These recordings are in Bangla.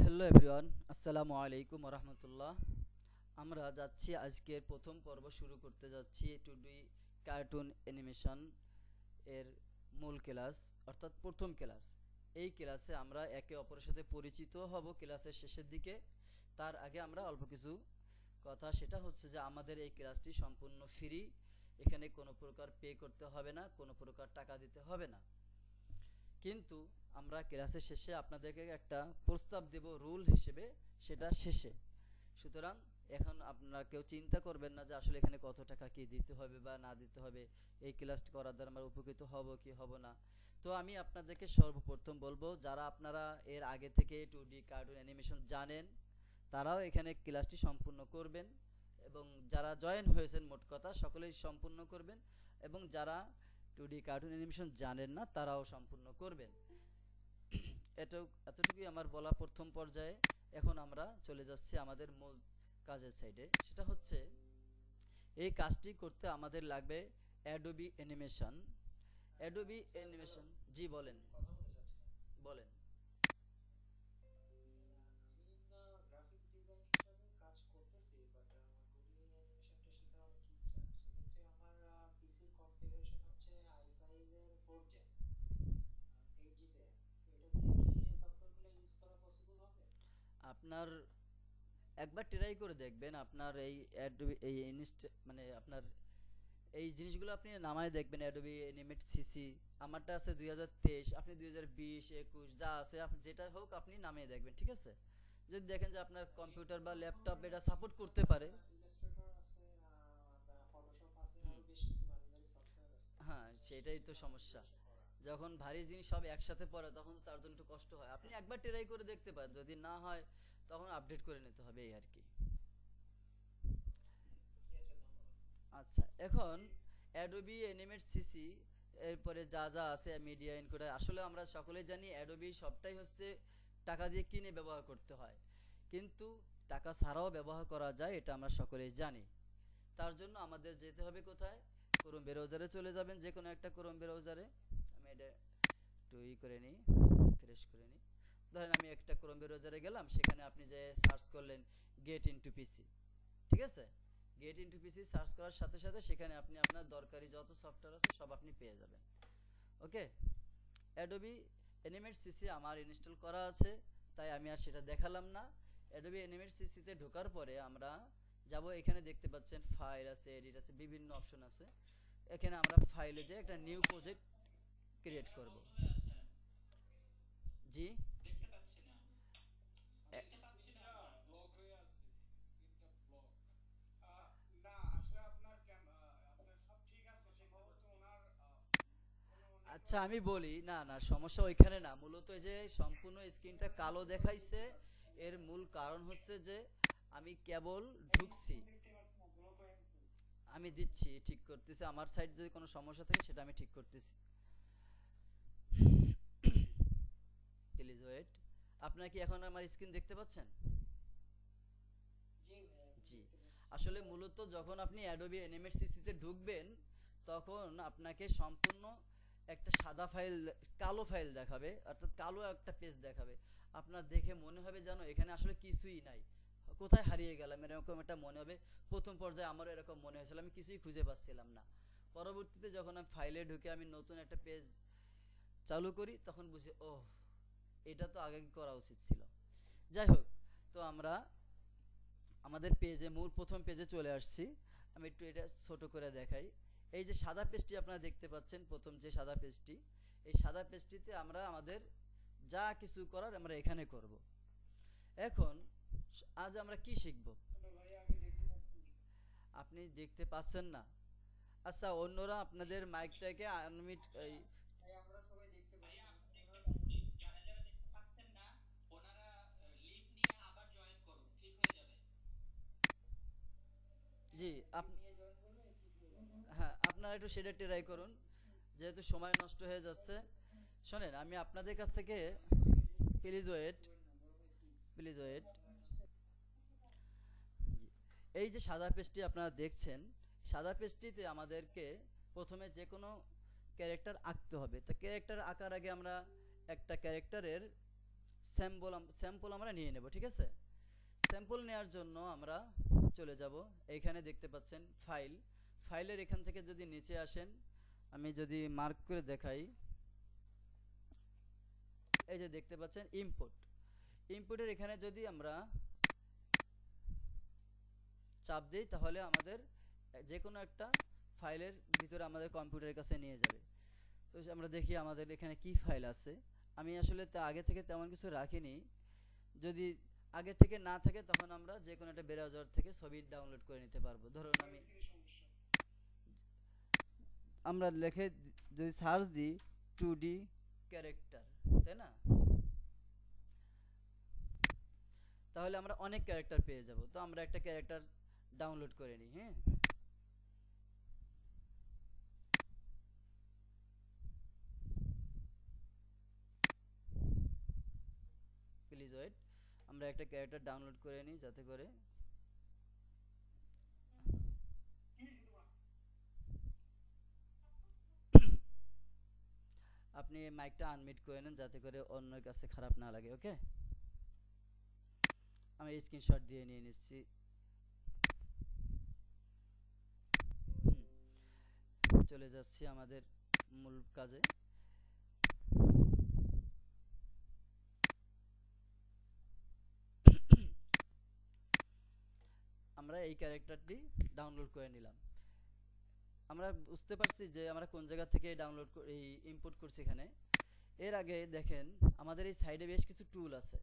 হ্যালো এভরিওয়ান, আসসালামু আলাইকুম রহমতুল্লাহ। আমরা যাচ্ছি আজকের প্রথম পর্ব শুরু করতে যাচ্ছি টুডি কার্টুন অ্যানিমেশন এর মূল ক্লাস, অর্থাৎ প্রথম ক্লাস। এই ক্লাসে আমরা একে অপরের সাথে পরিচিত হব ক্লাসের শেষের দিকে। তার আগে আমরা অল্প কিছু কথা, সেটা হচ্ছে যে আমাদের এই ক্লাসটি সম্পূর্ণ ফ্রি। এখানে কোনো প্রকার পে করতে হবে না, কোনো প্রকার টাকা দিতে হবে না। কিন্তু আমরা ক্লাসের শেষে আপনাদেরকে একটা প্রস্তাব দেব রুল হিসেবে, সেটা শেষে। সুতরাং এখন আপনারা কেউ চিন্তা করবেন না যে আসলে এখানে কত টাকা কি দিতে হবে বা না দিতে হবে, এই ক্লাসটি করার দ্বারা আমরা উপকৃত হব কি হব না। তো আমি আপনাদেরকে সর্বপ্রথম বলবো, যারা আপনারা এর আগে থেকে 2D কার্টুন অ্যানিমেশন জানেন তারাও এখানে ক্লাসটি সম্পূর্ণ করবেন, এবং যারা জয়েন হয়েছেন মোট কথা সকলেই সম্পূর্ণ করবেন, এবং যারা 2D কার্টুন অ্যানিমেশন জানেন না তারাও সম্পূর্ণ করবেন। এতটুকুই আমার বলা প্রথম পর্যায়ে। এখন আমরা চলে যাচ্ছি আমাদের মূল কাজের সাইডে, সেটা হচ্ছে এই কাজটি করতে আমাদের লাগবে অ্যাডোবি অ্যানিমেশন। অ্যাডোবি অ্যানিমেশন, জি বলেন বলেন। আপনার একবার ট্রাই করে দেখবেন, আপনার এই অ্যাডোবি এই মানে আপনার এই জিনিসগুলো আপনি নামায় দেখবেন, অ্যাডোবি অ্যানিমেট সিসি। আমারটা আছে 2023, আপনি 2020 21 যা আছে আপনি যেটা হোক আপনি নামিয়ে দেখবেন, ঠিক আছে? যদি দেখেন যে আপনার কম্পিউটার বা ল্যাপটপ এটা সাপোর্ট করতে পারে। হ্যাঁ, সেটাই তো সমস্যা। যখন ভারী জিনিস সব একসাথে পড়ে তখন তো তার জন্য একটু কষ্ট হয়। আপনি একবার ট্রাই করে দেখতে পারেন, যদি না হয় তখন আপডেট করে নিতে হবে, এই আর কি। আচ্ছা, এখন অ্যাডোবি অ্যানিমেট সিসি এরপরে যা যা আছে মিডিয়া এনকোডার, আসলে আমরা সকলেই জানি অ্যাডোবি সবটাই হচ্ছে টাকা দিয়ে কিনে ব্যবহার করতে হয়, কিন্তু টাকা ছাড়াও ব্যবহার করা যায়, এটা আমরা সকলেই জানি। তার জন্য আমাদের যেতে হবে কোথায়? ক্রোম ব্রাউজারে চলে যাবেন, যে কোনো একটা ক্রোম ব্রাউজারে। আমি এটা একটু করে নিই, ফ্রেশ করে নিই। ধরেন আমি একটা ক্রোম ব্রাউজারে গেলাম, সেখানে আপনি যে সার্চ করলেন গেট ইনটু পিসি, ঠিক আছে? গেট ইনটু পিসি সার্চ করার সাথে সাথে সেখানে আপনি আপনার দরকারি যত সফটওয়্যার আছে সব আপনি পেয়ে যাবেন। ওকে, অ্যাডোবি অ্যানিমেট সিসি আমার ইনস্টল করা আছে, তাই আমি আর সেটা দেখালাম না। অ্যাডোবি অ্যানিমেট সিসিতে ঢোকার পরে আমরা যাব, এখানে দেখতে পাচ্ছেন ফাইল আছে, এডিট আছে, বিভিন্ন অপশন আছে। এখানে আমরা ফাইলে যে একটা নিউ প্রজেক্ট ক্রিয়েট করব। জি, আচ্ছা আমি বলি, না না সমস্যা ওইখানে না, মূলত এই যে সম্পূর্ণ স্ক্রিনটা কালো দেখাইছে, এর মূল কারণ হচ্ছে যে আমি কেবল ঢুকছি। আমি দিচ্ছি, ঠিক করতেছি, আমার সাইড যদি কোনো সমস্যা থাকে সেটা আমি ঠিক করতেছি। Please wait. আপনারা কি এখন আমার স্ক্রিন দেখতে পাচ্ছেন? জি। আসলে মূলত যখন আপনি অ্যাডোবি অ্যানিমেট সিসিতে ঢুকবেন তখন আপনাকে সম্পূর্ণ একটা সাদা ফাইল, কালো ফাইল দেখাবে, অর্থাৎ কালো একটা পেজ দেখাবে। আপনার দেখে মনে হবে যেন এখানে আসলে কিছুই নাই, কোথায় হারিয়ে গেলাম, এরকম একটা মনে হবে। প্রথম পর্যায়ে আমারও এরকম মনে হয়েছিল, আমি কিছুই খুঁজে পাচ্ছিলাম না। পরবর্তীতে যখন আমি ফাইলে ঢুকে আমি নতুন একটা পেজ চালু করি তখন বুঝি, ও এটা তো আগে করা উচিত ছিল। যাই হোক, তো আমরা আমাদের পেজে, মূল প্রথম পেজে চলে আসছি। আমি একটু এটা ছোট করে দেখাই। এই যে সাদা পেজটি আপনারা দেখতে পাচ্ছেন, প্রথম যে সাদা পেজটি, এই সাদা পেজটিতে আমরা আমাদের যা কিছু করার আমরা এখানে করব। এখন আজ আমরা কি শিখব? আপনি দেখতে পাচ্ছেন না? আচ্ছা, অন্যরা আপনাদের মাইকটাকে আনমিউট জি, হ্যাঁ আপনারা একটু সেটা ট্রাই করুন, যেহেতু সময় নষ্ট হয়ে যাচ্ছে। শোনেন, আমি আপনাদের কাছ থেকে, প্লিজ ওয়েট, প্লিজ ওয়েট। এই যে সাদা পেজটি আপনারা দেখছেন, সাদা পেজটিতে আমাদেরকে প্রথমে যে কোনো ক্যারেক্টার আঁকতে হবে। তা ক্যারেক্টার আঁকার আগে আমরা একটা ক্যারেক্টারের স্যাম্পল আমরা নিয়ে নেব, ঠিক আছে। স্যাম্পল নেওয়ার জন্য আমরা চলে যাব, এইখানে দেখতে পাচ্ছেন ফাইলের এখান থেকে যদি নিচে আসেন, আমি যদি মার্ক করে দেখাই, এই যে দেখতে পাচ্ছেন ইনপুটের এখানে যদি আমরা চাপ দিই তাহলে আমাদের যে কোনো একটা ফাইলের ভিতরে আমাদের কম্পিউটারের কাছে নিয়ে যাবে। তো আমরা দেখি আমাদের এখানে কি ফাইল আছে। আমি আসলে আগে থেকে তেমন কিছু রাখিনি, যদি আগে থেকে না থাকে তখন আমরা যে কোনো একটা ব্রাউজার থেকে ছবি ডাউনলোড করে নিতে পারবো। ধরুন আমরা লিখে যদি সার্চ দিই 2D ক্যারেক্টার, তাই না, তাহলে আমরা অনেক ক্যারেক্টার পেয়ে যাব। তো আমরা একটা ক্যারেক্টার ডাউনলোড করে নিই। হ্যাঁ, প্লিজ ওয়েট, আমরা একটা ক্যারেক্টার ডাউনলোড করে নিই যাতে করে আপনি মাইকটা আনমিউট করে নেন যাতে করে অন্যের কাছে খারাপ না লাগে। ওকে, আমি স্ক্রিনশট দিয়ে নিয়ে নিচ্ছি। চলে যাচ্ছি আমাদের মূল কাজে। আমরা এই ক্যারেক্টারটি ডাউনলোড করে নিলাম। আমরা বুঝতে পারছি যে আমরা কোন জায়গা থেকে ডাউনলোড এই ইম্পোর্ট করছি এখানে। এর আগে দেখেন আমাদের এই সাইডে বেশ কিছু টুল আছে।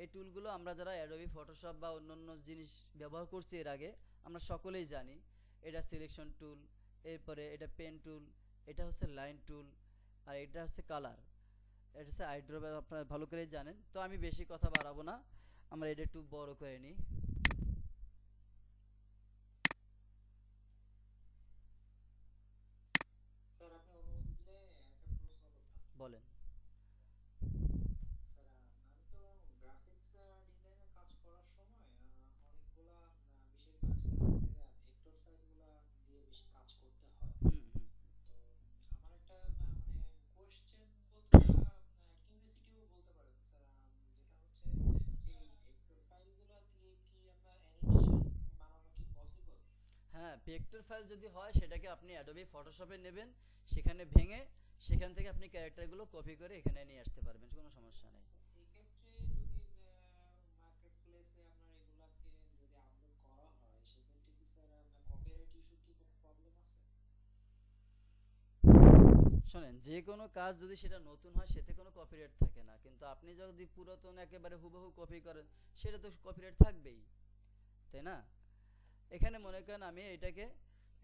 এই টুলগুলো আমরা যারা অ্যাডোবি ফটোশপ বা অন্যান্য জিনিস ব্যবহার করছি এর আগে, আমরা সকলেই জানি। এটা সিলেকশন টুল, এরপরে এটা পেন টুল, এটা হচ্ছে লাইন টুল, আর এটা হচ্ছে কালার, এটা হচ্ছে আইড্রপ, আপনারা ভালো করেই জানেন। তো আমি বেশি কথা বাড়াবো না, আমরা এটা একটু বড় করে নিই। বলেন। হুম হুম। হ্যাঁ, ভেক্টর ফাইল যদি হয় সেটাকে আপনি অ্যাডোবি ফটোশপে নেবেন, সেখানে ভেঙে সেখান থেকে আপনি ক্যারেক্টারগুলো কপি করে এখানে নিয়ে আসতে পারবেন, কোনো সমস্যা নেই। শোনেন, যে কোনো কাজ যদি সেটা নতুন হয় সেতে কোনো কপিরাইট থাকে না, কিন্তু আপনি যদি পুরাতন একেবারে হুবহু কপি করেন সেটা তো কপিরাইট থাকবেই, তাই না। এখানে মনে করেন আমি এটাকে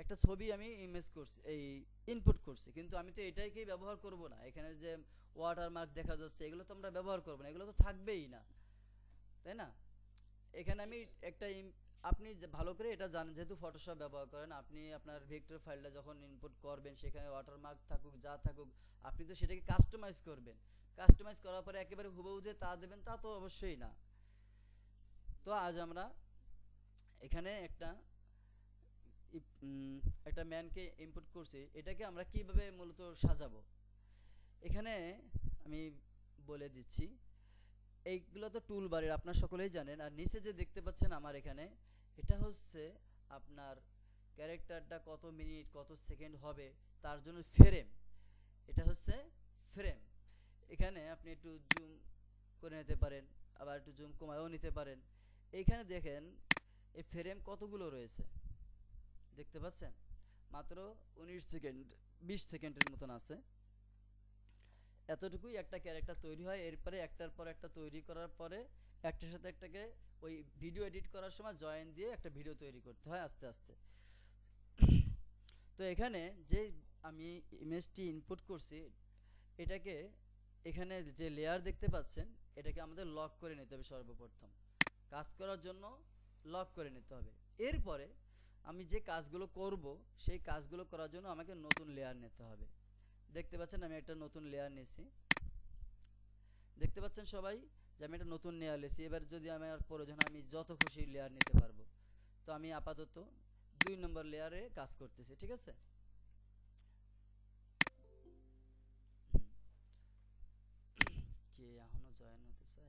একটা ছবি আমি ইমেজ করছি, এই ইনপুট করছি, কিন্তু আমি তো এটাকেই ব্যবহার করব না। এখানে যে ওয়াটারমার্ক দেখা যাচ্ছে এগুলো তো আমরা ব্যবহার করব না, এগুলো তো থাকবেই না, তাই না। এখানে আমি একটা আপনি ভালো করে এটা জানেন, যেহেতু ফটোশপ ব্যবহার করেন, আপনি আপনার ভেক্টর ফাইলটা যখন ইনপুট করবেন সেখানে ওয়াটারমার্ক থাকুক যা থাকুক, আপনি তো সেটাকে কাস্টমাইজ করবেন। কাস্টমাইজ করার পরে একেবারে হুবহু যে তা দেবেন তা তো অবশ্যই না। তো আজ আমরা এখানে একটা ম্যানকে ইনপুট করছি, এটাকে আমরা কিভাবে মূলত সাজাবো এখানে আমি বলে দিচ্ছি। এইগুলো তো টুল বারের আপনারা সকলেই জানেন। আর নিচে যে দেখতে পাচ্ছেন আমার এখানে, এটা হচ্ছে আপনার ক্যারেক্টারটা কত মিনিট কত সেকেন্ড হবে তার জন্য ফ্রেম, এটা হচ্ছে ফ্রেম। এখানে আপনি একটু জুম করে নিতে পারেন, আবার একটু জুম কমায়ও নিতে পারেন। এইখানে দেখেন এই ফ্রেম কতগুলো রয়েছে দেখতে পাচ্ছেন, মাত্র 19 সেকেন্ড 20 সেকেন্ডের মতন আছে। এতটুকুই একটা ক্যারেক্টার তৈরি হয়। এরপরে একটার পর একটা তৈরি করার পরে একটার সাথে একটাকে ওই ভিডিও এডিট করার সময় জয়েন দিয়ে একটা ভিডিও তৈরি করতে হয় আস্তে আস্তে। তো এখানে যে আমি ইমেজটি ইনপুট করছি, এটাকে এখানে যে লেয়ার দেখতে পাচ্ছেন এটাকে আমাদের লক করে নিতে হবে। সর্বপ্রথম কাজ করার জন্য লক করে নিতে হবে। এরপরে আমি যে কাজগুলো করব সেই কাজগুলো করার জন্য আমাকে নতুন লেয়ার নিতে হবে। দেখতে পাচ্ছেন আমি একটা নতুন লেয়ার নিয়েছি, দেখতে পাচ্ছেন সবাই যে আমি একটা নতুন লেয়ার নিয়েছি। এবার যদি আমার প্রয়োজন হয় আমি যত খুশি লেয়ার নিতে পারবো। তো আমি আপাতত 2 নম্বর লেয়ারে কাজ করতেছি, ঠিক আছে। কে এখনো জয়েন হতে চায়?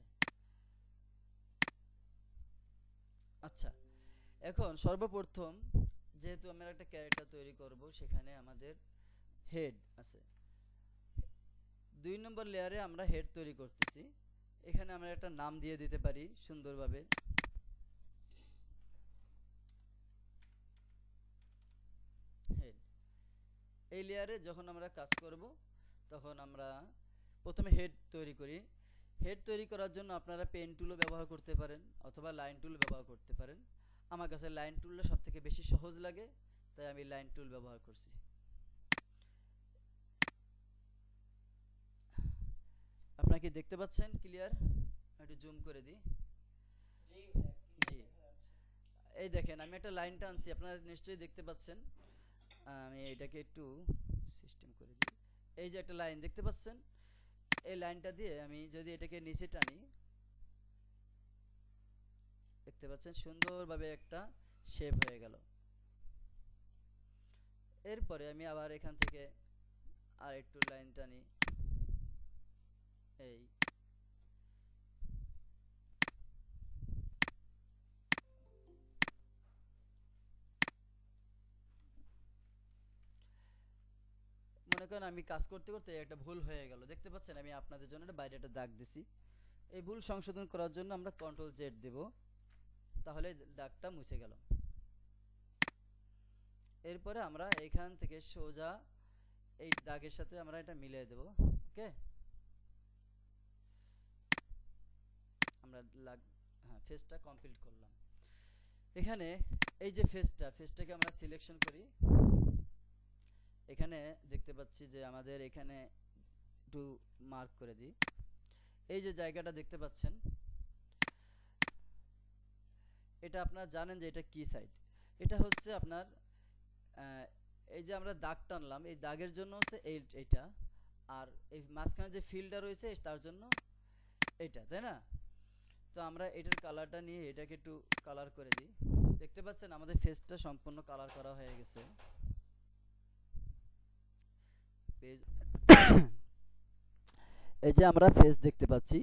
এখন সর্বপ্রথম যেহেতু আমরা একটা ক্যারেক্টার তৈরি করব, সেখানে আমাদের হেড আছে। 2 নম্বর লেয়ারে আমরা হেড তৈরি করতেছি। এখানে আমরা একটা নাম দিয়ে দিতে পারি সুন্দরভাবে। হেড। এই লেয়ারে যখন আমরা কাজ করব, তখন আমরা প্রথমে হেড তৈরি করি। হেড তৈরি করার জন্য আপনারা পেন টুলও ব্যবহার করতে পারেন অথবা লাইন টুল ব্যবহার করতে পারেন। আমার কাছে লাইন টুলটা সবথেকে বেশি সহজ লাগে, তাই আমি লাইন টুল ব্যবহার করছি। আপনারা কি দেখতে পাচ্ছেন ক্লিয়ার? একটু জুম করে দিই। জি, এই দেখেন আমি একটা লাইন টানছি, আপনারা নিশ্চয়ই দেখতে পাচ্ছেন। আমি এটাকে একটু সিস্টেম করে দিই। এই যে একটা লাইন দেখতে পাচ্ছেন, এই লাইনটা দিয়ে আমি যদি এটাকে নিচে টানি, দেখতে পাচ্ছেন সুন্দরভাবে একটা শেপ হয়ে গেল। এরপরে আমি আবার এখান থেকে আর একটু লাইন টানি, এই মনে করেন আমি কাজ করতে করতে একটা ভুল হয়ে গেল, দেখতে পাচ্ছেন আমি আপনাদের জন্য একটা বাইরে একটা দাগ দিছি। এই ভুল সংশোধন করার জন্য আমরা কন্ট্রোল জেড দেব, তাহলে দাগটা মুছে গেল। এরপরে আমরা এখান থেকে সোজা এই দাগের সাথে আমরা এটা মিলিয়ে দেব। ওকে, আমরা হ্যাঁ, ফেসটা কমপ্লিট করলাম। এখানে এই যে ফেসটাকে আমরা সিলেকশন করি। এখানে দেখতে পাচ্ছি যে আমাদের এখানে একটু মার্ক করে দিই। এই যে জায়গাটা দেখতে পাচ্ছেন, এটা আপনারা জানেন যে এটা কি সাইড। এটা হচ্ছে আপনার এই যে আমরা দাগ টানলাম, এই দাগের জন্য হচ্ছে এইটা, আর এই মাঝখানে যে ফিলটা রয়েছে তার জন্য এইটা, তাই না? তো আমরা এটার কালারটা নিয়ে এটাকে একটু কালার করে দিই। দেখতে পাচ্ছেন আমাদের ফেসটা সম্পূর্ণ কালার করা হয়ে গেছে। এই যে আমরা ফেস দেখতে পাচ্ছি,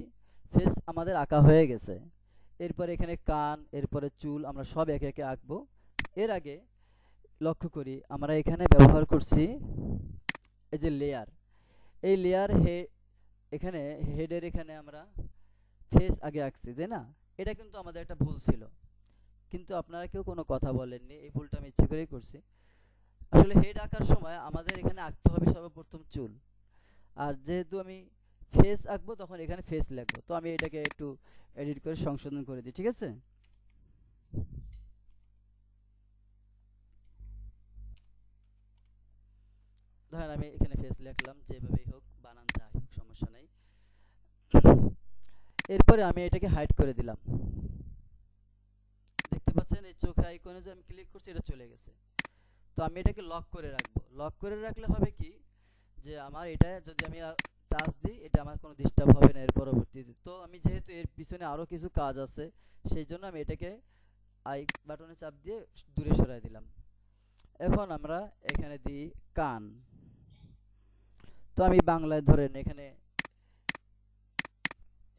ফেস আমাদের আঁকা হয়ে গেছে। এরপরে এখানে কান, এরপরে চুল আমরা সব একে একে আঁকবো। এর আগে লক্ষ্য করি আমরা এখানে ব্যবহার করছি এই যে লেয়ার। এই লেয়ার এখানে হেডের এখানে আমরা ফেস আগে আঁকছি, তাই না? এটা কিন্তু আমাদের একটা ভুল ছিল, কিন্তু আপনারা কেউ কোনো কথা বলেননি। এই ভুলটা আমি ইচ্ছে করেই করছি। আসলে হেড আঁকার সময় আমাদের এখানে আঁকতে হবে সর্বপ্রথম চুল, আর যেহেতু আমি ফেস আঁকবো তখন এখানে ফেস লিখবো। তো আমি এটাকে একটু এডিট করে সংশোধন করে দিই, ঠিক আছে? ধরেন আমি এখানে ফেস লিখলাম, যেভাবেই হোক, বানান যাই হোক সমস্যা নাই। এরপরে আমি এটাকে হাইড করে দিলাম। দেখতে পাচ্ছেন এই চোখে আইকনে যে আমি ক্লিক করছি এটা চলে গেছে। তো আমি এটাকে লক করে রাখবো। লক করে রাখলে হবে কি, যে আমার এটা যদি আমি টাচ দিই, এটা আমার কোনো ডিস্টার্ব হবে না এর পরবর্তীতে। তো আমি যেহেতু এর পিছনে আরও কিছু কাজ আছে, সেই জন্য আমি এটাকে আই বাটনে চাপ দিয়ে দূরে সরাই দিলাম। এখন আমরা এখানে দিই কান। তো আমি বাংলায় ধরেন এখানে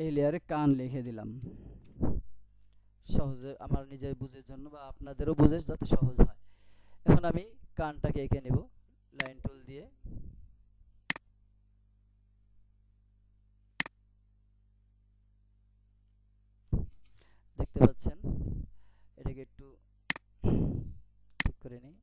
এই লেয়ারে কান লিখে দিলাম, সহজে আমার নিজের বুঝের জন্য বা আপনাদেরও বুঝে যাতে সহজ হয়। এখন আমি কানটাকে এঁকে নেব লাইন টুল দিয়ে। দেখতে পাচ্ছেন, এটাকে একটু ঠিক করে নিই।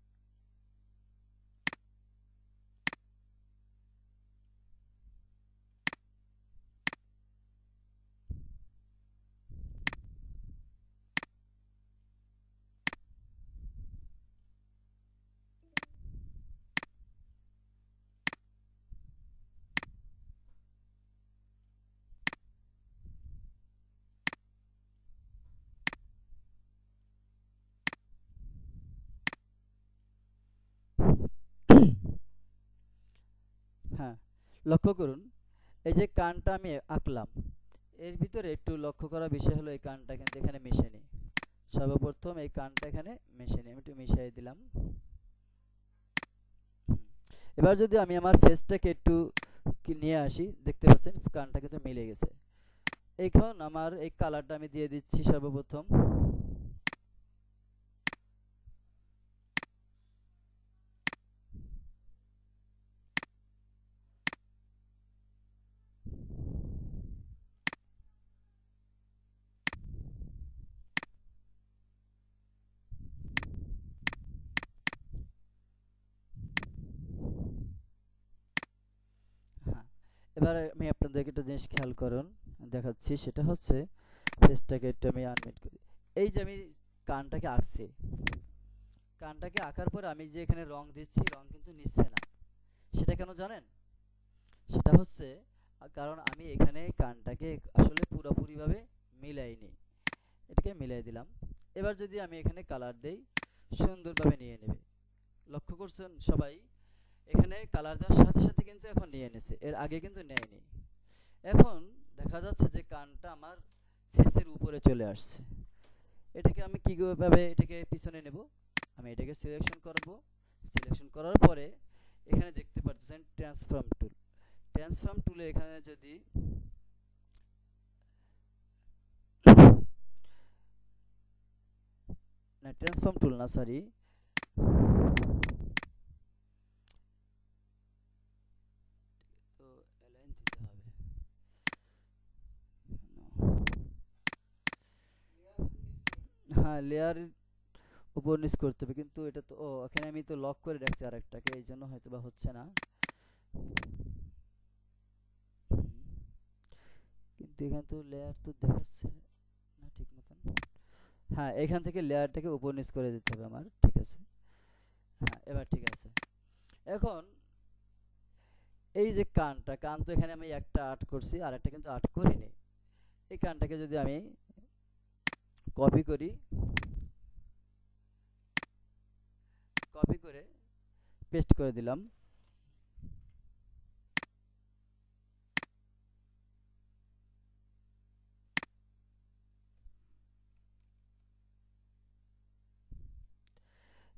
হ্যাঁ, লক্ষ্য করুন এই যে কানটা আমি আঁকলাম, এর ভিতরে একটু লক্ষ্য করার বিষয় হলো এই কানটা কিন্তু এখানে মিশে নেই। সর্বপ্রথম এই কানটা এখানে মিশে নেই, আমি একটু মিশিয়ে দিলাম। এবার যদি আমি আমার ফেসটাকে একটু নিয়ে আসি, দেখতে পাচ্ছেন কানটা কিন্তু মিলে গেছে। এখন আমার এই কালারটা আমি দিয়ে দিচ্ছি সর্বপ্রথম। এবার আমি আপনাদেরকে একটা জিনিস খেয়াল করুন, দেখাচ্ছি। সেটা হচ্ছে ফেসটাকে একটু আমি আনমিট করি। এই যে আমি কানটাকে আঁকছি, কানটাকে আঁকার পর আমি যে এখানে রং দিচ্ছি, রং কিন্তু নিচ্ছে না। সেটা কেন জানেন? সেটা হচ্ছে কারণ আমি এখানে কানটাকে আসলে পুরোপুরিভাবে মিলাইনি। এটাকে মিলাই দিলাম। এবার যদি আমি এখানে কালার দেই, সুন্দরভাবে নিয়ে নেবে। লক্ষ্য করছেন সবাই? এখানে কালার দেওয়ার সাথে সাথে কিন্তু এখন নিয়ে এনেছে, এর আগে কিন্তু নেয়নি। এখন দেখা যাচ্ছে যে কানটা আমার ফেসের উপরে চলে আসছে। এটাকে আমি কীভাবে এটাকে পিছনে নেব? আমি এটাকে সিলেকশন করব। সিলেকশন করার পরে এখানে দেখতে পাচ্ছেন ট্রান্সফর্ম টুল। ট্রান্সফর্ম টুলে এখানে যদি না, ট্রান্সফর্ম টুল না, সরি, তো অ্যালাইন দিতে হবে। হ্যাঁ, লেয়ার উপর নিচ করতে হবে, কিন্তু এটা তো এখানে আমি তো লক করে রাখছি আরেকটাকে, এই জন্য হয়তো বা হচ্ছে না। কিন্তু এখানে তো লেয়ার তো দেখাচ্ছে না ঠিক মতন। হ্যাঁ, এখান থেকে লেয়ারটাকে উপর নিচ করে দিতে হবে আমার, ঠিক আছে। হ্যাঁ, এবার ঠিক আছে। এখন এই যে কানটা, কান তো এখানে আমি একটা আর্ট করছি, আর একটা কিন্তু আর্ট করিনি। এই কানটাকে যদি আমি কপি করি, কপি করে পেস্ট করে দিলাম।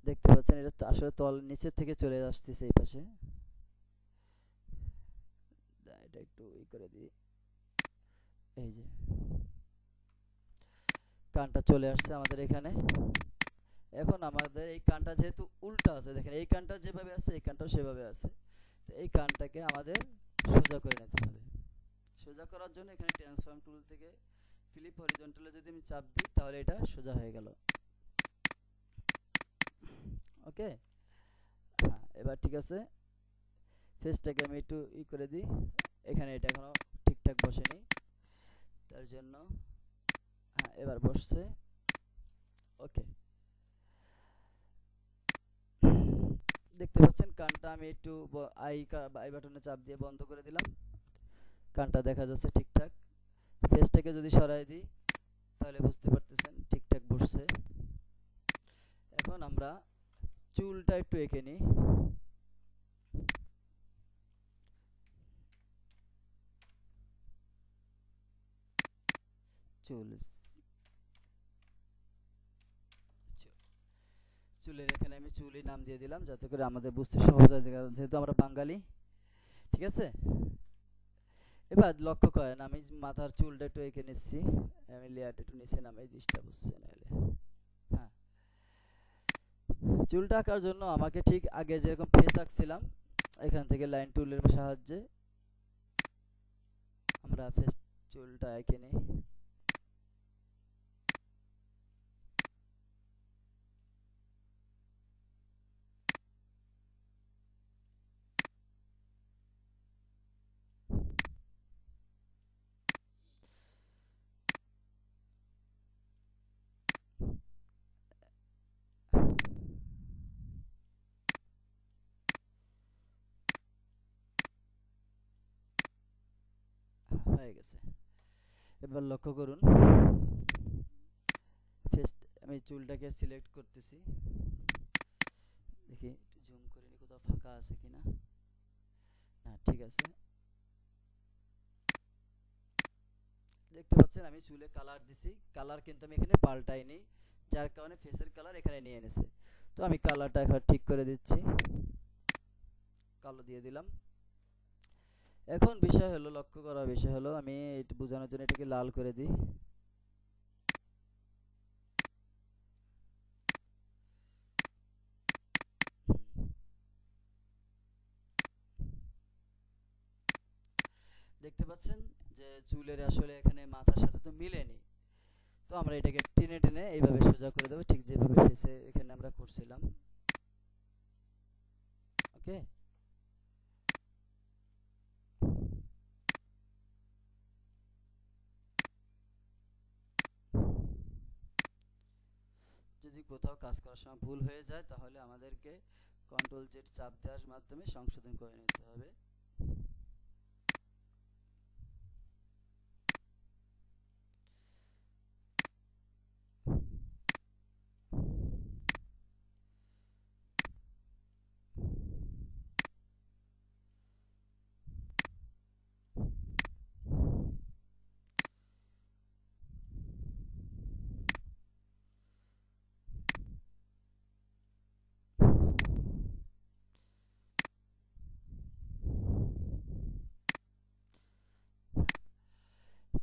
দেখতে পাচ্ছেন এটা তো আসলে তল নিচের থেকে চলে আসতেছে এই পাশে। এটা একটু ই করে দিই। এই যে কানটা চলে আসছে আমাদের এখানে। এখন আমাদের এই কানটা যেহেতু উল্টা আছে, দেখেন এই কানটা যেভাবে আছে এই কানটাও সেভাবে আছে। তো এই কানটাকে আমাদের সোজা করে নিতে হবে। সোজা করার জন্য এখানে ট্রান্সফর্ম টুল থেকে ফ্লিপ হরিজন্টালে যদি আমি চাপ দিই, তাহলে এটা সোজা হয়ে গেল। ওকে, হ্যাঁ, এবার ঠিক আছে। ফেসটাকে আমি একটু ই করে দিই। এখানে এটা এখনো ঠিকঠাক বসেনি, তার জন্য। হ্যাঁ, এবার বসছে। ওকে, দেখতে পাচ্ছেন কানটা আমি একটু আই বাটনে চাপ দিয়ে বন্ধ করে দিলাম। কানটা দেখা যাচ্ছে ঠিকঠাক। ফেসটাকে যদি সরাই দিই, তাহলে বুঝতে পারতেছেন ঠিকঠাক বসছে। এখন আমরা চুলটা একটু এঁকে নিই। চুল চুলের এখানে আমি চুলই নাম দিয়ে দিলাম, যাতে করে আমাদের বুঝতে সহজ হয়, যেহেতু আমরা বাঙালি। ঠিক আছে, এবার লক্ষ্য করেন আমি মাথার চুলটা একটু এঁকে নিচ্ছি। আমি লেয়ারটা একটু নিচে নামাই, জিনিসটা বুঝছে নাহলে। হ্যাঁ, চুলটা আঁকার জন্য আমাকে ঠিক আগে যেরকম ফেস আঁকছিলাম, এখান থেকে লাইন টুলের সাহায্যে আমরা ফেস চুলটা এঁকে নিই। হয়ে গেছে। এবার লক্ষ্য করুন, ফেস আমি চুলটাকে সিলেক্ট করতেছি। দেখি একটু জুম করে নি, কোথাও ফাঁকা আছে কিনা। না, ঠিক আছে। দেখতে পাচ্ছেন আমি চুলে কালার দিছি, কালার কিন্তু আমি এখানে পাল্টাইনি, যার কারণে ফেসের কালার এখানে নিয়ে এনেছে। তো আমি কালারটা এখন ঠিক করে দিচ্ছি, কালো দিয়ে দিলাম। এখন বিষয় হলো, লক্ষ্য করার বিষয় হলো, আমি এটা বোঝানোর জন্য এটাকে লাল করে দিই। দেখতে পাচ্ছেন যে চুলের আসলে এখানে মাথার সাথে তো মিলেনি। তো আমরা এটাকে টেনে টেনে এইভাবে সোজা করে দেবো, ঠিক যেভাবে ফেসে এখানে আমরা করছিলাম। ওকে, কোথাও কাজ করার সময় ভুল হয়ে যায় তাহলে আমাদেরকে কন্ট্রোল জেড চাপ দেওয়ার মাধ্যমে সংশোধন করে নিতে হবে।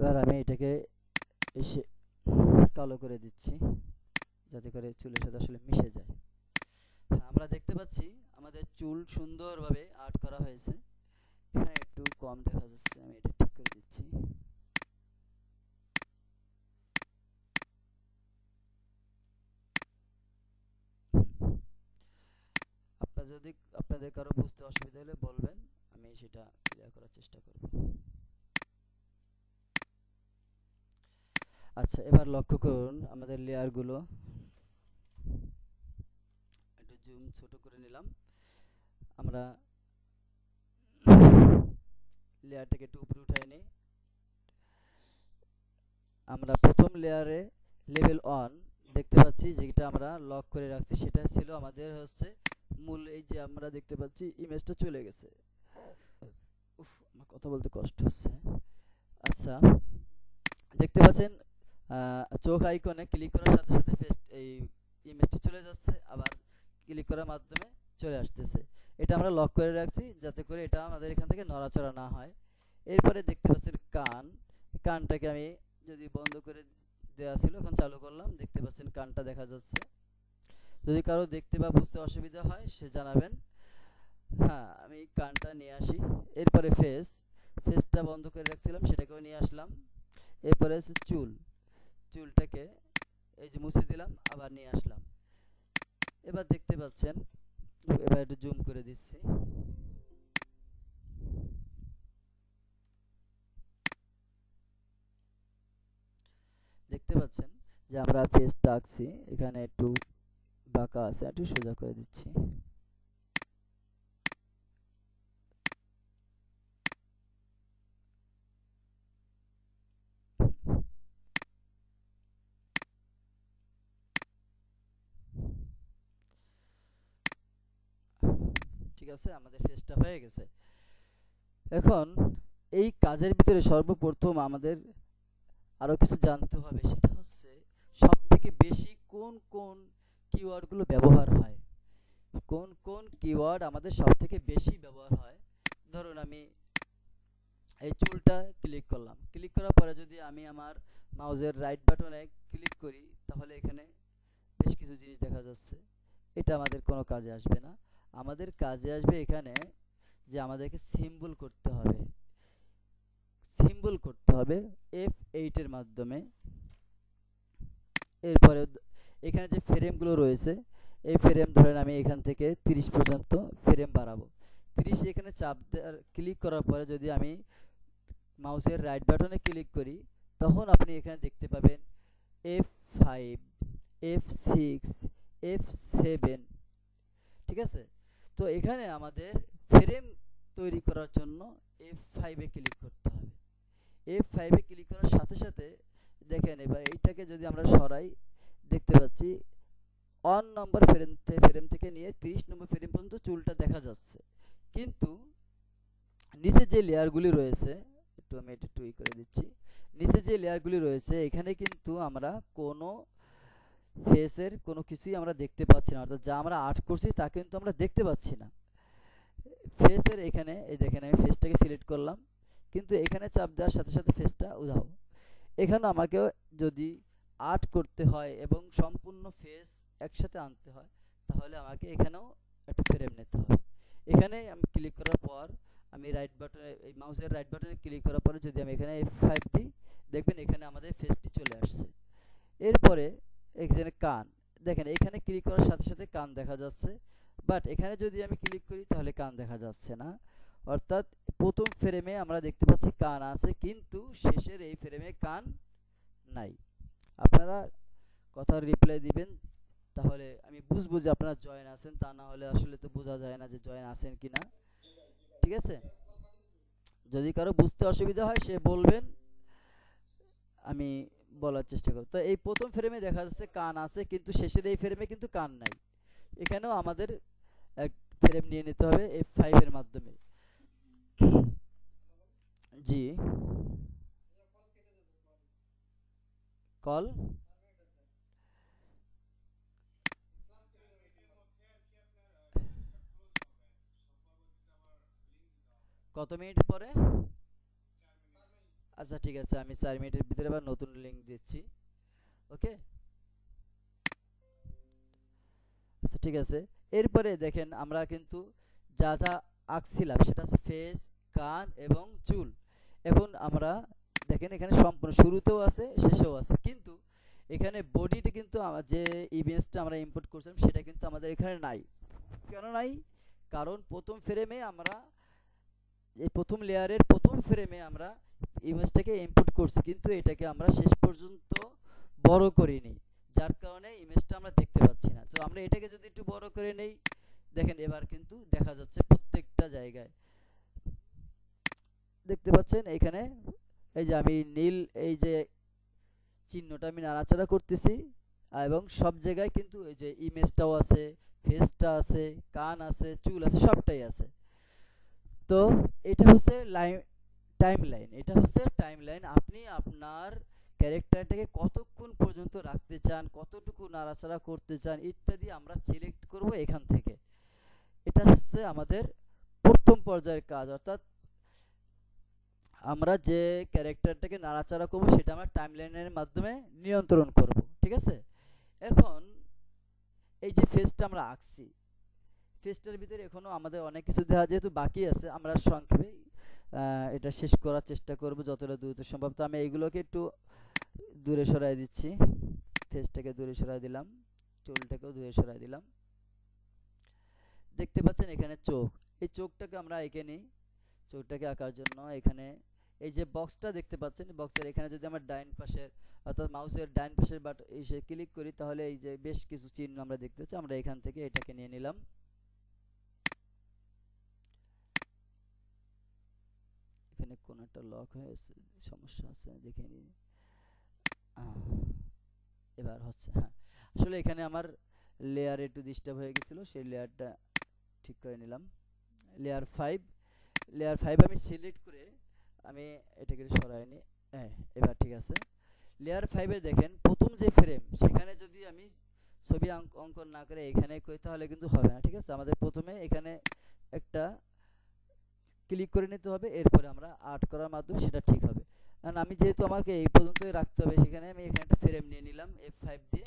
এবার আমি এটাকে এসে কালো করে দিচ্ছি যাতে করে চুলের সাথে আসলে মিশে যায়। হ্যাঁ, আমরা দেখতে পাচ্ছি আমাদের চুল সুন্দরভাবে আর্ট করা হয়েছে। এখানে একটু কম দেখা যাচ্ছে, আমি এটা ঠিক করে দিচ্ছি। আপনাদের কারো বুঝতে অসুবিধা হলে বলবেন, আমি সেটা ক্লিয়ার করার চেষ্টা করব। আচ্ছা, এবার লক্ষ্য করুন আমাদের লেয়ারগুলো একটু জুম ছোট করে নিলাম। আমরা লেয়ারটাকে একটু উপরে উঠাই নিই। আমরা প্রথম লেয়ারে লেভেল 1 দেখতে পাচ্ছি, যেটা আমরা লক করে রাখছি সেটা ছিল আমাদের হচ্ছে মূল। এই যে আমরা দেখতে পাচ্ছি ইমেজটা চলে গেছে। উফ, আমার কথা বলতে কষ্ট হচ্ছে। আচ্ছা, দেখতে পাচ্ছেন চোখ আইকনে ক্লিক করার সাথে সাথে এই ইমেজটি চলে যাচ্ছে, আবার ক্লিক করার মাধ্যমে চলে আসতেছে। এটা আমরা লক করে রাখছি যাতে করে এটা আমাদের এখান থেকে নড়াচড়া না হয়। এরপরে দেখতে পাচ্ছেন কানটাকে আমি যদি বন্ধ করে দেওয়া ছিল, এখন চালু করলাম, দেখতে পাচ্ছেন কানটা দেখা যাচ্ছে। যদি কারো দেখতে বা বুঝতে অসুবিধা হয় সে জানাবেন। হ্যাঁ, আমি কানটা নিয়ে আসি। এরপরে ফেসটা বন্ধ করে রাখছিলাম, সেটাকেও নিয়ে আসলাম। এরপরে হচ্ছে চুলটাকে এই যে মুছে দিলাম, আবার নিয়ে আসলাম। এবার দেখতে পাচ্ছেন, এবার একটু জুম করে দিচ্ছি। দেখতে পাচ্ছেন যে আমরা ফেসটা আঁকছি, এখানে একটু বাঁকা আছে, একটু সোজা করে দিচ্ছি। ঠিক আছে, আমাদের ফেসটা হয়ে গেছে। এখন এই কাজের ভিতরে সর্বপ্রথম আমাদের আরো কিছু জানতে হবে, সেটা হচ্ছে সবথেকে বেশি কোন কোন কিওয়ার্ডগুলো ব্যবহার হয়, কোন কোন কিওয়ার্ড আমাদের সবথেকে বেশি ব্যবহার হয়। ধরুন আমি এই চুলটা ক্লিক করলাম, ক্লিক করার পরে যদি আমি আমার মাউসের রাইট বাটনে ক্লিক করি তাহলে এখানে বেশ কিছু জিনিস দেখা যাচ্ছে। এটা আমাদের কোনো কাজে আসবে না। আমাদের কাজে আসবে এখানে যে আমাদেরকে সিম্বল করতে হবে, F8 এর মাধ্যমে। এরপরে এখানে যে ফ্রেমগুলো রয়েছে, এই ফ্রেম ধরেন আমি এখান থেকে 30 পর্যন্ত ফ্রেম বাড়াবো। 30 এখানে চাপ দেওয়ার ক্লিক করার পরে যদি আমি মাউসের রাইট বাটনে ক্লিক করি তখন আপনি এখানে দেখতে পাবেন F5, F6, F7। ঠিক আছে, তো এখানে আমাদের ফ্রেম তৈরি করার জন্য F5 এ ক্লিক করতে হবে। F5 এ ক্লিক করার সাথে সাথে দেখেন এবার এইটাকে যদি আমরা সরাই, দেখতে পাচ্ছি 1 নম্বর ফ্রেম থেকে নিয়ে 30 নম্বর ফ্রেম পর্যন্ত চুলটা দেখা যাচ্ছে। কিন্তু নিচে যে লেয়ারগুলি রয়েছে, একটু আমি এটা টুই করে দিচ্ছি, নিচে যে লেয়ারগুলি রয়েছে এখানে কিন্তু আমরা কোনো ফেসের কোনো কিছুই আমরা দেখতে পাচ্ছি না, অর্থাৎ যা আমরা আর্ট করছি তা কিন্তু আমরা দেখতে পাচ্ছি না। ফেসের এখানে এই দেখেন আমি ফেসটাকে সিলেক্ট করলাম, কিন্তু এখানে চাপ দেওয়ার সাথে সাথে ফেসটা উধাও। এখানে আমাকে যদি আর্ট করতে হয় এবং সম্পূর্ণ ফেস একসাথে আনতে হয় তাহলে আমাকে এখানেও একটা ফ্রেম নিতে হবে। এখানে আমি ক্লিক করার পর আমি রাইট বাটনে, এই মাউসের রাইট বাটনে ক্লিক করার পরে যদি আমি এখানে F5 দিই, দেখবেন এখানে আমাদের ফেসটি চলে আসছে। এরপরে এখানে কান, দেখেন এখানে ক্লিক করার সাথে সাথে কান দেখা যাচ্ছে, বাট এখানে যদি আমি ক্লিক করি তাহলে কান দেখা যাচ্ছে না। অর্থাৎ প্রথম ফ্রেমে আমরা দেখতে পাচ্ছি কান আছে, কিন্তু শেষের এই ফ্রেমে কান নাই। আপনারা কথার রিপ্লাই দিবেন তাহলে আমি বুঝবো যে আপনারা জয়েন আছেন, তা না হলে আসলে তো বোঝা যায় না যে জয়েন আছেন কিনা। ঠিক আছে, যদি কারো বুঝতে অসুবিধা হয় সে বলবেন, আমি বলার চেষ্টা করব। তো এই প্রথম ফ্রেমে দেখা যাচ্ছে কান আছে, কিন্তু শেষের এই ফ্রেমে কিন্তু কান নাই। এখানেও আমাদের এক ফ্রেম নিয়ে নিতে হবে F5 এর মাধ্যমে। জি, কল কত মিনিট পরে? আচ্ছা ঠিক আছে, আমি 4 মিনিটের ভিতরে আবার নতুন লিঙ্ক দিচ্ছি। ওকে, আচ্ছা ঠিক আছে। এরপরে দেখেন আমরা কিন্তু যা যা আঁকছিলাম সেটা হচ্ছে ফেস, কান এবং চুল। এখন আমরা দেখেন এখানে সম্পূর্ণ শুরুতেও আছে শেষেও আছে, কিন্তু এখানে বডিটা কিন্তু যে ইমেজটা আমরা ইম্পোর্ট করছিলাম সেটা কিন্তু আমাদের এখানে নাই। কেন নাই? কারণ প্রথম ফ্রেমে আমরা এই প্রথম লেয়ারের প্রথম ফ্রেমে আমরা ইমেজটাকে ইম্পোর্ট করছি, কিন্তু এটাকে আমরা শেষ পর্যন্ত বড় করিনি, যার কারণে ইমেজটা আমরা দেখতে পাচ্ছি না। তো আমরা এটাকে যদি একটু বড় করে নেই, দেখেন এবার কিন্তু দেখা যাচ্ছে প্রত্যেকটা জায়গায়। দেখতে পাচ্ছেন এখানে এই যে আমি নীল এই যে চিহ্নটা আমি নাড়াচাড়া করতেছি, এবং সব জায়গায় কিন্তু এই যে ইমেজটাও আছে, ফেসটা আছে, কান আছে, চুল আছে, সবটাই আছে। তো এটা হচ্ছে টাইমলাইন, এটা হচ্ছে টাইমলাইন। আপনি আপনার ক্যারেক্টারটাকে কতক্ষণ পর্যন্ত রাখতে চান, কতটুকু নাড়াচাড়া করতে চান ইত্যাদি আমরা সিলেক্ট করব এখান থেকে। এটা হচ্ছে আমাদের প্রথম পর্যায়ের কাজ, অর্থাৎ আমরা যে ক্যারেক্টারটাকে নাড়াচাড়া করব সেটা আমরা টাইমলাইনের মাধ্যমে নিয়ন্ত্রণ করব। ঠিক আছে, এখন এই যে ফেসটা আমরা আঁকছি, ফেসটার ভিতরে এখনো আমাদের অনেক কিছু দেওয়া যেহেতু বাকি আছে, আমরা সংক্ষেপে এটা শেষ করার চেষ্টা করব যতটা দ্রুত সম্ভব। তো আমি এইগুলোকে একটু দূরে সরাই দিচ্ছি, ফেসটাকে দূরে সরাই দিলাম, চুলটাকেও দূরে সরাই দিলাম। দেখতে পাচ্ছেন এখানে চোখ, এই চোখটাকে আমরা এঁকে নিই। চোখটাকে আঁকার জন্য এখানে এই যে বক্সটা দেখতে পাচ্ছেন, বক্সের এখানে যদি আমরা ডাইন পাশের অর্থাৎ মাউসের ডাইন পাশের বাট এসে ক্লিক করি, তাহলে এই যে বেশ কিছু চিহ্ন আমরা দেখতে পাচ্ছি। আমরা এখান থেকে এটাকে নিয়ে নিলাম। এখানে কোন একটা লক হয়েছে, সমস্যা আছে, দেখে নিই। এবার হচ্ছে, হ্যাঁ, আসলে এখানে আমার লেয়ার একটু ডিস্টার্ব হয়ে গেছিল, সেই লেয়ারটা ঠিক করে নিলাম। লেয়ার 5, লেয়ার 5 আমি সিলেক্ট করে আমি এটাকে সরাই নি। হ্যাঁ, এবার ঠিক আছে। লেয়ার 5 এ দেখেন প্রথম যে ফ্রেম, সেখানে যদি আমি ছবি অঙ্কন না করে এখানে করি তাহলে কিন্তু হবে না। ঠিক আছে, আমাদের প্রথমে এখানে একটা ক্লিক করে নিতে হবে, এরপরে আমরা আর্ট করার মাধ্যমে সেটা ঠিক হবে। কারণ আমি যেহেতু আমাকে এই পর্যন্তই রাখতে হবে, সেখানে আমি এখানে একটা ফ্রেম নিয়ে নিলাম F5 দিয়ে।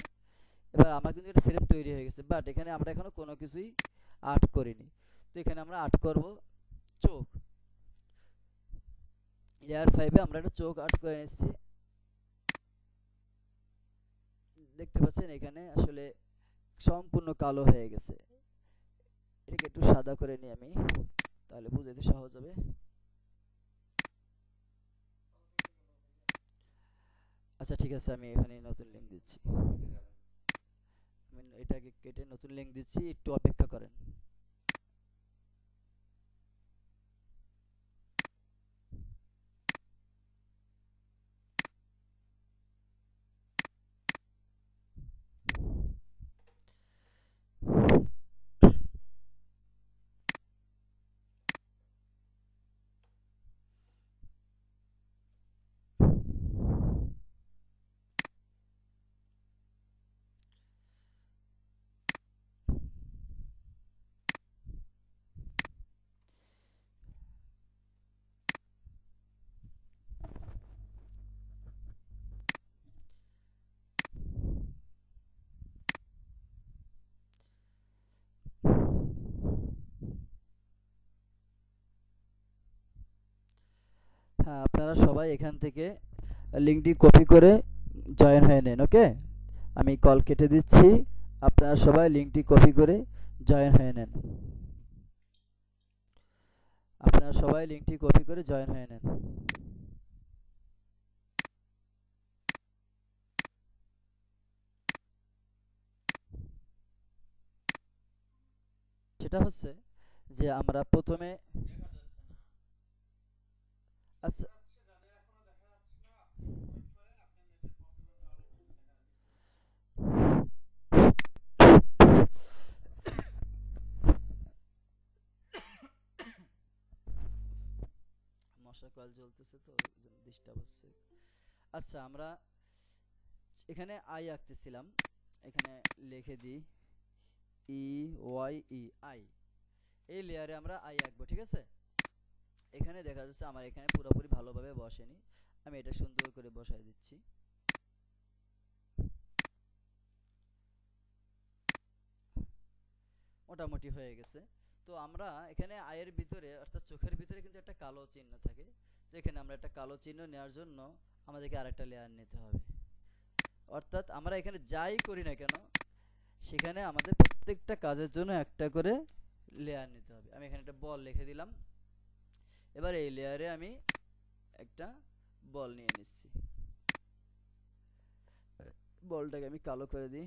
এবার আমার কিন্তু একটা ফ্রেম তৈরি হয়ে গেছে, বাট এখানে আমরা এখনো কোনো কিছুই আর্ট করিনি। তো এখানে আমরা আর্ট করব চোখ। লেয়ার 5 এ আমরা একটা চোখ আর্ট করে নিচ্ছি। দেখতে পাচ্ছেন এখানে আসলে সম্পূর্ণ কালো হয়ে গেছে। এটাকে একটু সাদা করে নিই আমি, তাহলে বুঝতে সহজ হবে। আচ্ছা ঠিক আছে, আমি এখানে নতুন লিঙ্ক দিচ্ছি। আমি এটাকে কেটে নতুন লিঙ্ক দিচ্ছি, একটু অপেক্ষা করেন। হ্যাঁ, আপনারা সবাই এখান থেকে লিঙ্কটি কপি করে জয়েন হয়ে নেন। ওকে, আমি কল কেটে দিচ্ছি, আপনারা সবাই লিঙ্কটি কপি করে জয়েন হয়ে নেন। আপনারা সবাই লিঙ্কটি কপি করে জয়েন হয়ে নেন। সেটা হচ্ছে যে আমরা প্রথমে, আচ্ছা মশার কয়েল জ্বলতেছে তো ডিস্টার্ব হচ্ছে। আচ্ছা আমরা এখানে আই আঁকতেছিলাম, এখানে লিখে দিই ই ওয়াই ই আই। এই লেয়ারে আমরা আই আঁকবো, ঠিক আছে। এখানে দেখা যাচ্ছে আমার এখানে পুরোপুরি ভালোভাবে বসেনি, আমি এটা সুন্দর করে বসাই দিচ্ছি। মোটামুটি হয়ে গেছে। তো আমরা এখানে আয়ের ভিতরে অর্থাৎ চোখের ভিতরে কিন্তু একটা কালো চিহ্ন থাকে। তো এখানে আমরা একটা কালো চিহ্ন নেওয়ার জন্য আমাদেরকে আরেকটা লেয়ার নিতে হবে। অর্থাৎ আমরা এখানে যাই করি না কেন সেখানে আমাদের প্রত্যেকটা কাজের জন্য একটা করে লেয়ার নিতে হবে। আমি এখানে একটা বল লিখে দিলাম। এবার এই লেয়ারে আমি একটা বল নিয়ে নিচ্ছি। বলটাকে আমি কালো করে দিই।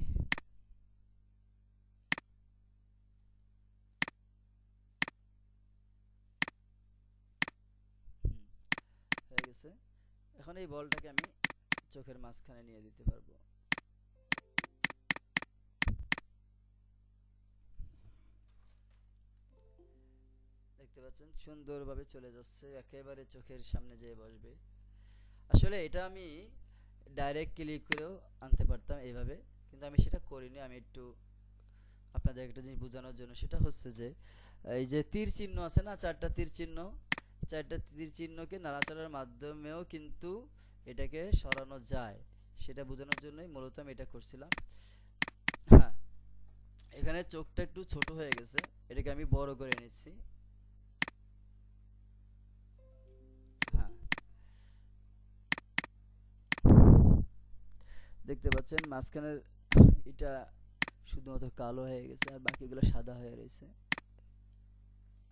হয়ে গেছে। এখন এই বলটাকে আমি চোখের মাঝখানে নিয়ে দিতে পারবো। দেখতে পাচ্ছেন সুন্দরভাবে চলে যাচ্ছে, একেবারে চোখের সামনে যেয়ে বসবে। আসলে এটা আমি ডাইরেক্ট ক্লিক করেও আনতে পারতাম এইভাবে, কিন্তু আমি সেটা করিনি। আমি একটু আপনাদের একটা জিনিস বোঝানোর জন্য, সেটা হচ্ছে যে এই যে তীর চিহ্ন আছে না, চারটা তীর চিহ্ন, চারটা তীর চিহ্নকে নাড়াচাড়ার মাধ্যমেও কিন্তু এটাকে সরানো যায়, সেটা বোঝানোর জন্যই মূলত আমি এটা করছিলাম। হ্যাঁ, এখানে চোখটা একটু ছোট হয়ে গেছে, এটাকে আমি বড় করে নিচ্ছি। হ্যাঁ, দেখতে পাচ্ছেন মাঝখানের এটা শুধুমাত্র কালো হয়ে গেছে আর বাকিগুলো সাদা হয়ে রয়েছে।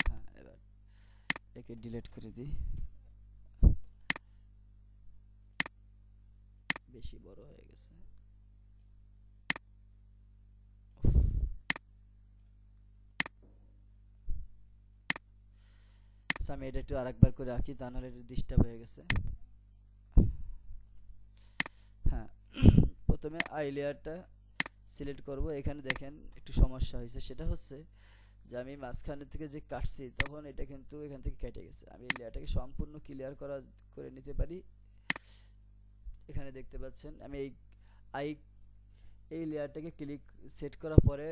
হ্যাঁ, এবার একে ডিলিট করে দিই, বেশি বড় হয়ে গেছে। আচ্ছা, আমি এটা একটু আরেকবার করে আঁকি, তা নাহলে এটা ডিস্টার্ব হয়ে গেছে। হ্যাঁ, প্রথমে আই লেয়ারটা সিলেক্ট করব। এখানে দেখেন একটু সমস্যা হয়েছে, সেটা হচ্ছে যে আমি মাঝখানের থেকে যে কাটছি তখন এটা কিন্তু এখান থেকে কেটে গেছে। আমি এই লেয়ারটাকে সম্পূর্ণ ক্লিয়ার করে নিতে পারি। এখানে দেখতে পাচ্ছেন আমি আই এই লেয়ারটাকে সেট করার পরে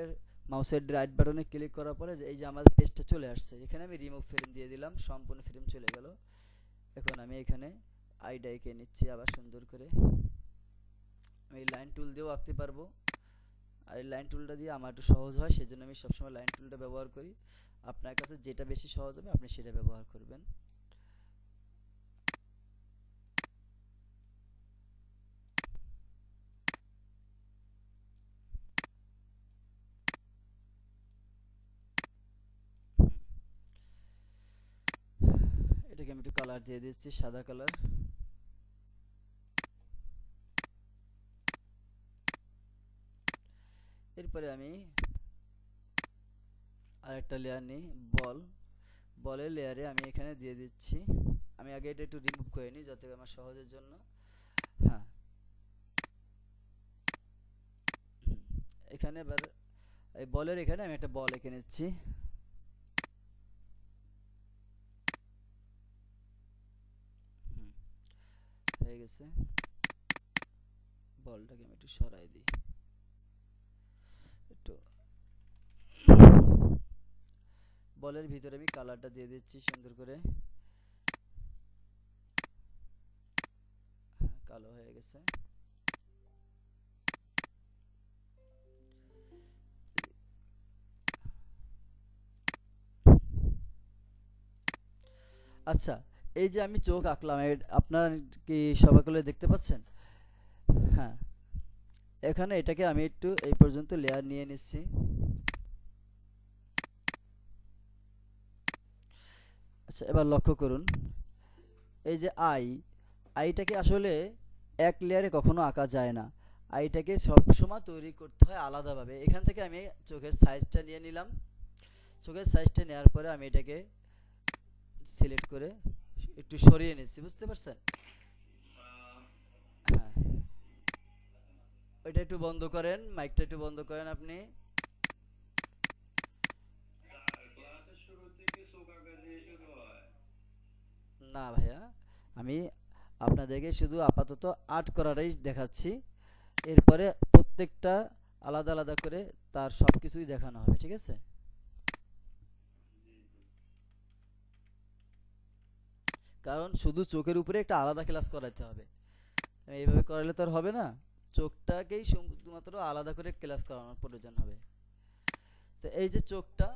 মাউসের রাইট বাটনে ক্লিক করার পরে এই যে আমার পেজটা চলে আসছে, এখানে আমি রিমুভ ফ্রেম দিয়ে দিলাম, সম্পূর্ণ ফ্রেম চলে গেল। এখন আমি এখানে আইটা এঁকে নিচ্ছি আবার সুন্দর করে। আমি লাইন টুল দিয়েও আঁকতে পারবো, আর এই লাইন টুলটা দিয়ে আমার একটু সহজ হয়, সেজন্য আমি সবসময় লাইন টুলটা ব্যবহার করি। আপনার কাছে যেটা বেশি সহজ হবে আপনি সেটা ব্যবহার করবেন। এটাকে আমি একটু কালার দিয়ে দিচ্ছি, সাদা কালার। এরপরে আমি আরেকটা লেয়ার নিই, বলের লেয়ারে আমি এখানে দিয়ে দিচ্ছি। আমি আগে এটা একটু রিমুভ করে নিই যাতে আমার সহজের জন্য। হ্যাঁ, এখানে এবার এই বলের এখানে আমি একটা বল এঁকে নিচ্ছি। হয়ে গেছে। বলটাকে আমি একটু সরাই দিই, একটু বলের ভিতরে আমি কালারটা দিয়ে দিচ্ছি সুন্দর করে। হ্যাঁ, কালো হয়ে গেছে। আচ্ছা, এই যে আমি চোখ আঁকলাম, আপনারা কি সবাই দেখতে পাচ্ছেন? হ্যাঁ, এখানে এটাকে আমি একটু এই পর্যন্ত লেয়ার নিয়ে নিচ্ছি। আচ্ছা, এবার লক্ষ্য করুন এই যে আইটাকে আসলে এক লেয়ারে কখনো আঁকা যায় না, আইটাকে সবসময় তৈরি করতে হয় আলাদাভাবে। এখান থেকে আমি চোখের সাইজটা নিয়ে নিলাম, চোখের সাইজটা নেওয়ার পরে আমি এটাকে সিলেক্ট করে একটু সরিয়ে নিচ্ছি, বুঝতে পারছেন? হ্যাঁ, ওইটা একটু বন্ধ করেন, মাইকটা একটু বন্ধ করেন আপনি। না ভাইয়া, আমি আপনাদেরকে শুধু আপাতত আর্ট করাটাই দেখাচ্ছি, এরপরে প্রত্যেকটা আলাদা আলাদা করে তার সব কিছুই দেখানো হবে, ঠিক আছে? কারণ শুধু চোখের উপরে একটা আলাদা ক্লাস করাতে হবে, এইভাবে করালে তো আর হবে না। চোখটাকেই শুধুমাত্র আলাদা করে ক্লাস করানোর প্রয়োজন হবে। তো এই যে চোখটা,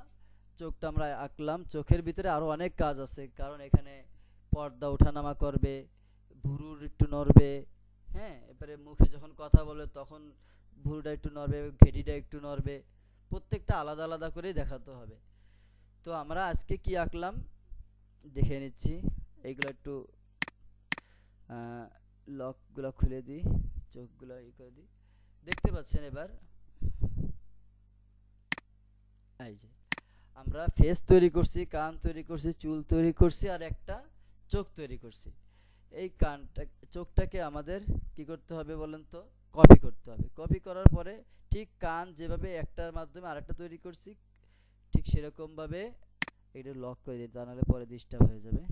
চোখটা আমরা আঁকলাম, চোখের ভিতরে আরো অনেক কাজ আছে, কারণ এখানে পর্দা ওঠানামা করবে, ভুরুর একটু নড়বে, হ্যাঁ, এবারে মুখে যখন কথা বলে তখন ভুরুটা একটু নড়বে, ঘেঁটিটা একটু নড়বে, প্রত্যেকটা আলাদা আলাদা করেই দেখাতে হবে। তো আমরা আজকে কি আঁকলাম দেখে নিচ্ছি। এইগুলো একটু লকগুলো খুলে দিই, চোখগুলো ই করে দিই। দেখতে পাচ্ছেন এবার? এই যে আমরা ফেস তৈরি করছি, কান তৈরি করছি, চুল তৈরি করছি, আর একটা চোখ তৈরি করছি। এই কানটা, চোখটাকে আমাদের কি করতে হবে বলেন তো? কপি করতে হবে। কপি করার পরে ঠিক কান যেভাবে একটার মাধ্যমে আরেকটা তৈরি করছি, ঠিক সেরকম ভাবে এটা লক করে দিই, তা নাহলে পরে ডিস্টার্ব হয়ে যাবে।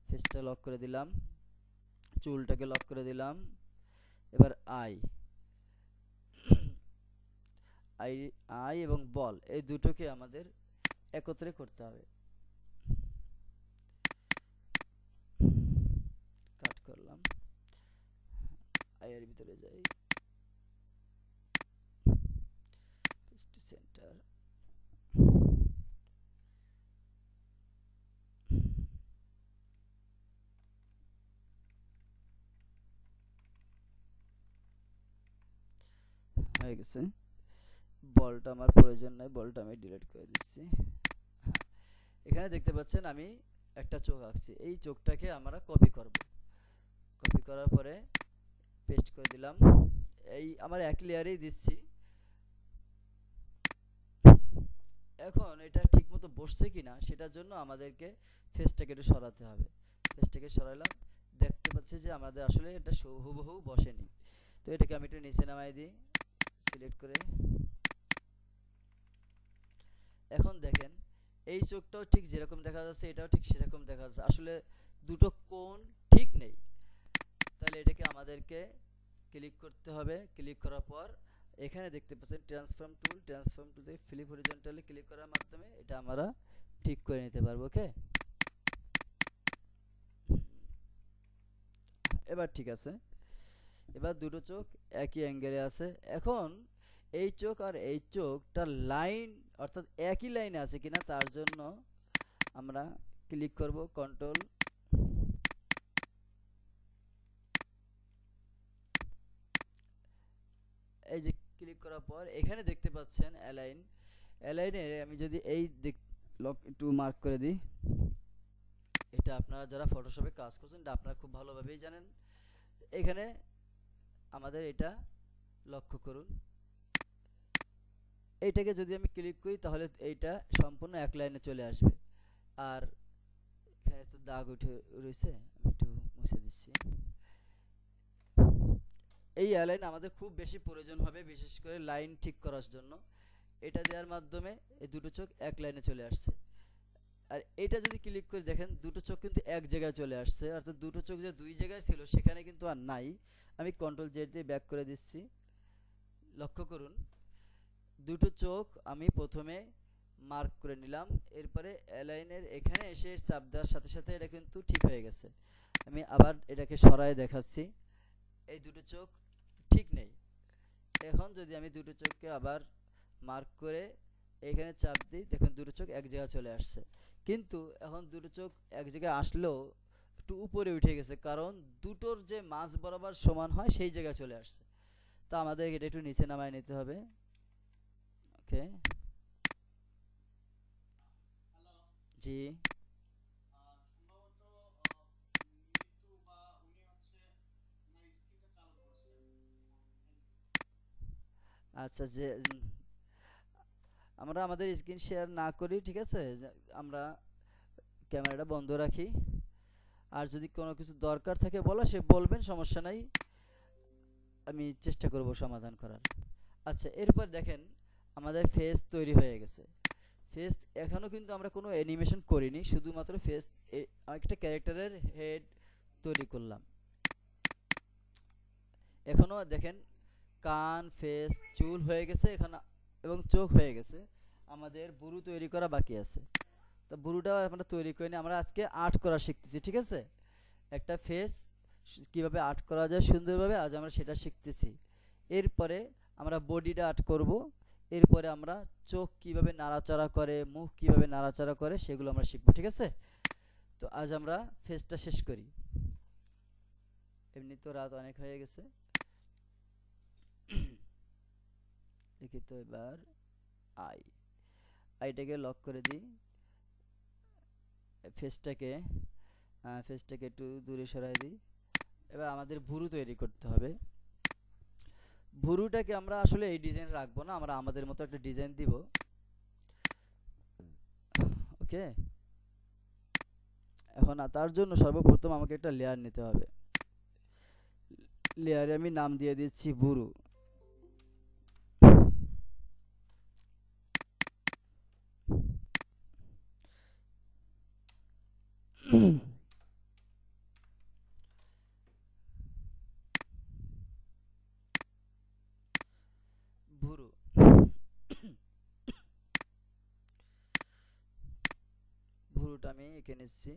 ফেসটা লক করে দিলাম, চুলটাকে লক করে দিলাম। এবার আই আই আই এবং বল, এই দুটোকে আমাদের একত্রে করতে হবে। কাট করলাম, আয়ের ভিতরে যাই, সেন্টার। হয়ে গেছে। বলটা আমার প্রয়োজন নাই, বলটা আমি ডিলিট করে দিচ্ছি। হ্যাঁ, এখানে দেখতে পাচ্ছেন আমি একটা চোখ আঁকছি, এই চোখটাকে আমরা কপি করব। কপি করার পরে পেস্ট করে দিলাম, এই আমার এক লেয়ারেই দিচ্ছি। এখন এটা ঠিকমতো বসছে কিনা সেটার জন্য আমাদেরকে ফেসটাকে একটু সরাতে হবে। ফেসটাকে সরাইলাম, দেখতে পাচ্ছি যে আমাদের আসলে এটা হুবহু বসেনি। তো এটাকে আমি একটু নিচে নামাই দিই, সিলেক্ট করে। এখন দেখেন, এই চোখটাও ঠিক যেরকম দেখা যাচ্ছে, এটাও ঠিক সেরকম দেখা যাচ্ছে, আসলে দুটো কোণ ঠিক নেই। তাহলে এটাকে আমাদেরকে ক্লিক করতে হবে। ক্লিক করার পর এখানে দেখতে পাচ্ছেন ট্রান্সফর্ম টুল, ট্রান্সফর্ম টুল থেকে ফ্লিপ হরিজন্টালি ক্লিক করার মাধ্যমে এটা আমরা ঠিক করে নিতে পারবো। ওকে, এবার ঠিক আছে। এবার দুটো চোখ একই অ্যাঙ্গেলে আছে। এখন এই চোখ আর এই চোখটা লাইন, অর্থাৎ একই লাইনে আছে কিনা তার জন্য আমরা ক্লিক করব, কন্ট্রোল, এই যে ক্লিক করার পর এখানে দেখতে পাচ্ছেন অ্যালাইন। অ্যালাইনে আমি যদি এই লক একটু মার্ক করে দিই, এটা আপনারা যারা ফটোশপে কাজ করছেন এটা আপনারা খুব ভালোভাবেই জানেন। এখানে আমাদের এটা লক্ষ্য করুন, এইটাকে যদি আমি ক্লিক করি তাহলে এইটা সম্পূর্ণ এক লাইনে চলে আসবে। আর এখানে তো দাগ উঠে রয়েছে, আমি একটু মুছে দিচ্ছি। এই অ্যালাইন আমাদের খুব বেশি প্রয়োজন হবে, বিশেষ করে লাইন ঠিক করার জন্য। এটা দেওয়ার মাধ্যমে এই দুটো চোখ এক লাইনে চলে আসছে। আর এটা যদি ক্লিক করে দেখেন দুটো চোখ কিন্তু এক জায়গায় চলে আসছে, অর্থাৎ দুটো চোখ যে দুই জায়গায় ছিল সেখানে কিন্তু আর নাই। আমি কন্ট্রোল জেড দিয়ে ব্যাক করে দিচ্ছি। লক্ষ্য করুন, দুটো চোখ আমি প্রথমে মার্ক করে নিলাম, এরপরে অ্যালাইনের এখানে এসে চাপ দেওয়ার সাথে সাথে এটা কিন্তু ঠিক হয়ে গেছে। আমি আবার এটাকে সরায় দেখাচ্ছি, এই দুটো চোখ ঠিক নেই। এখন যদি আমি দুটো চোখকে আবার মার্ক করে এখানে চাপ দিই, দেখুন দুটো চোখ এক জায়গায় চলে আসছে। কিন্তু এখন দুটো চোখ এক জায়গায় আসলেও একটু উপরে উঠে গেছে, কারণ দুটোর যে মাঝ বরাবর সমান হয় সেই জায়গায় চলে আসছে। তো আমাদের এটা একটু নিচে নামায় নিতে হবে। ওকে, জি, আচ্ছা, যে আমরা আমাদের স্ক্রিন শেয়ার না করি, ঠিক আছে, আমরা ক্যামেরাটা বন্ধ রাখি। আর যদি কোনো কিছু দরকার থাকে বলা, সে বলবেন, সমস্যা নাই, আমি চেষ্টা করব সমাধান করার। আচ্ছা, এরপর দেখেন আমাদের ফেস তৈরি হয়ে গেছে। ফেস এখনও কিন্তু আমরা কোনো অ্যানিমেশন করিনি, শুধুমাত্র ফেস একটা ক্যারেক্টারের হেড তৈরি করলাম। এখনও দেখেন কান, ফেস, চুল হয়ে গেছে এখানে এবং চোখ হয়ে গেছে, আমাদের বুরু তৈরি করা বাকি আছে। তো বুরুটা আমরা তৈরি করিনি, আমরা আজকে আর্ট করা শিখতেছি, ঠিক আছে। একটা ফেস কিভাবে আর্ট করা যায় সুন্দরভাবে, আজ আমরা সেটা শিখতেছি। এরপরে আমরা বডিটা আর্ট করব। এরপরে আমরা চোখ কিভাবে নাড়াচাড়া করে, মুখ কিভাবে নাড়াচাড়া করে, সেগুলো আমরা শিখবো, ঠিক আছে। তো আজ আমরা ফেসটা শেষ করি, এমনি তো রাত অনেক হয়ে গেছে। দেখি তো এবার আইটাকে লক করে দিই, ফেসটাকে একটু দূরে সরাই দিই। এবার আমাদের ভুরু তৈরি করতে হবে। ভুরুটাকে আমরা আসলে এই ডিজাইন রাখবো না, আমরা আমাদের মতো একটা ডিজাইন দিব। ওকে, এখন তার জন্য সর্বপ্রথম আমাকে একটা লেয়ার নিতে হবে। লেয়ারে আমি নাম দিয়ে দিচ্ছি ভুরু। ভুরু ভুরুটা আমি এঁকে নিচ্ছি।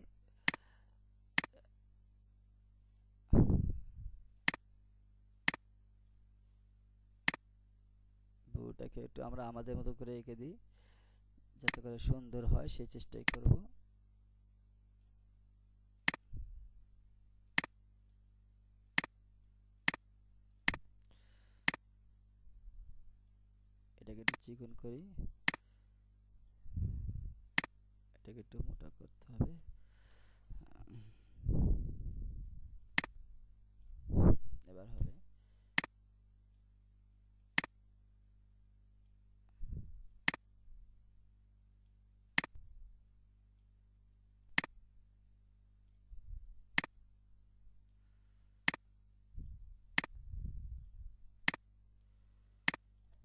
ভুরুটাকে একটু আমরা আমাদের মতো করে এঁকে দিই, যাতে করে সুন্দর হয় সেই চেষ্টাই করব। এটাকে একটু চিকন করি, এটাকে একটু মোটা করতে হবে। এবার হবে।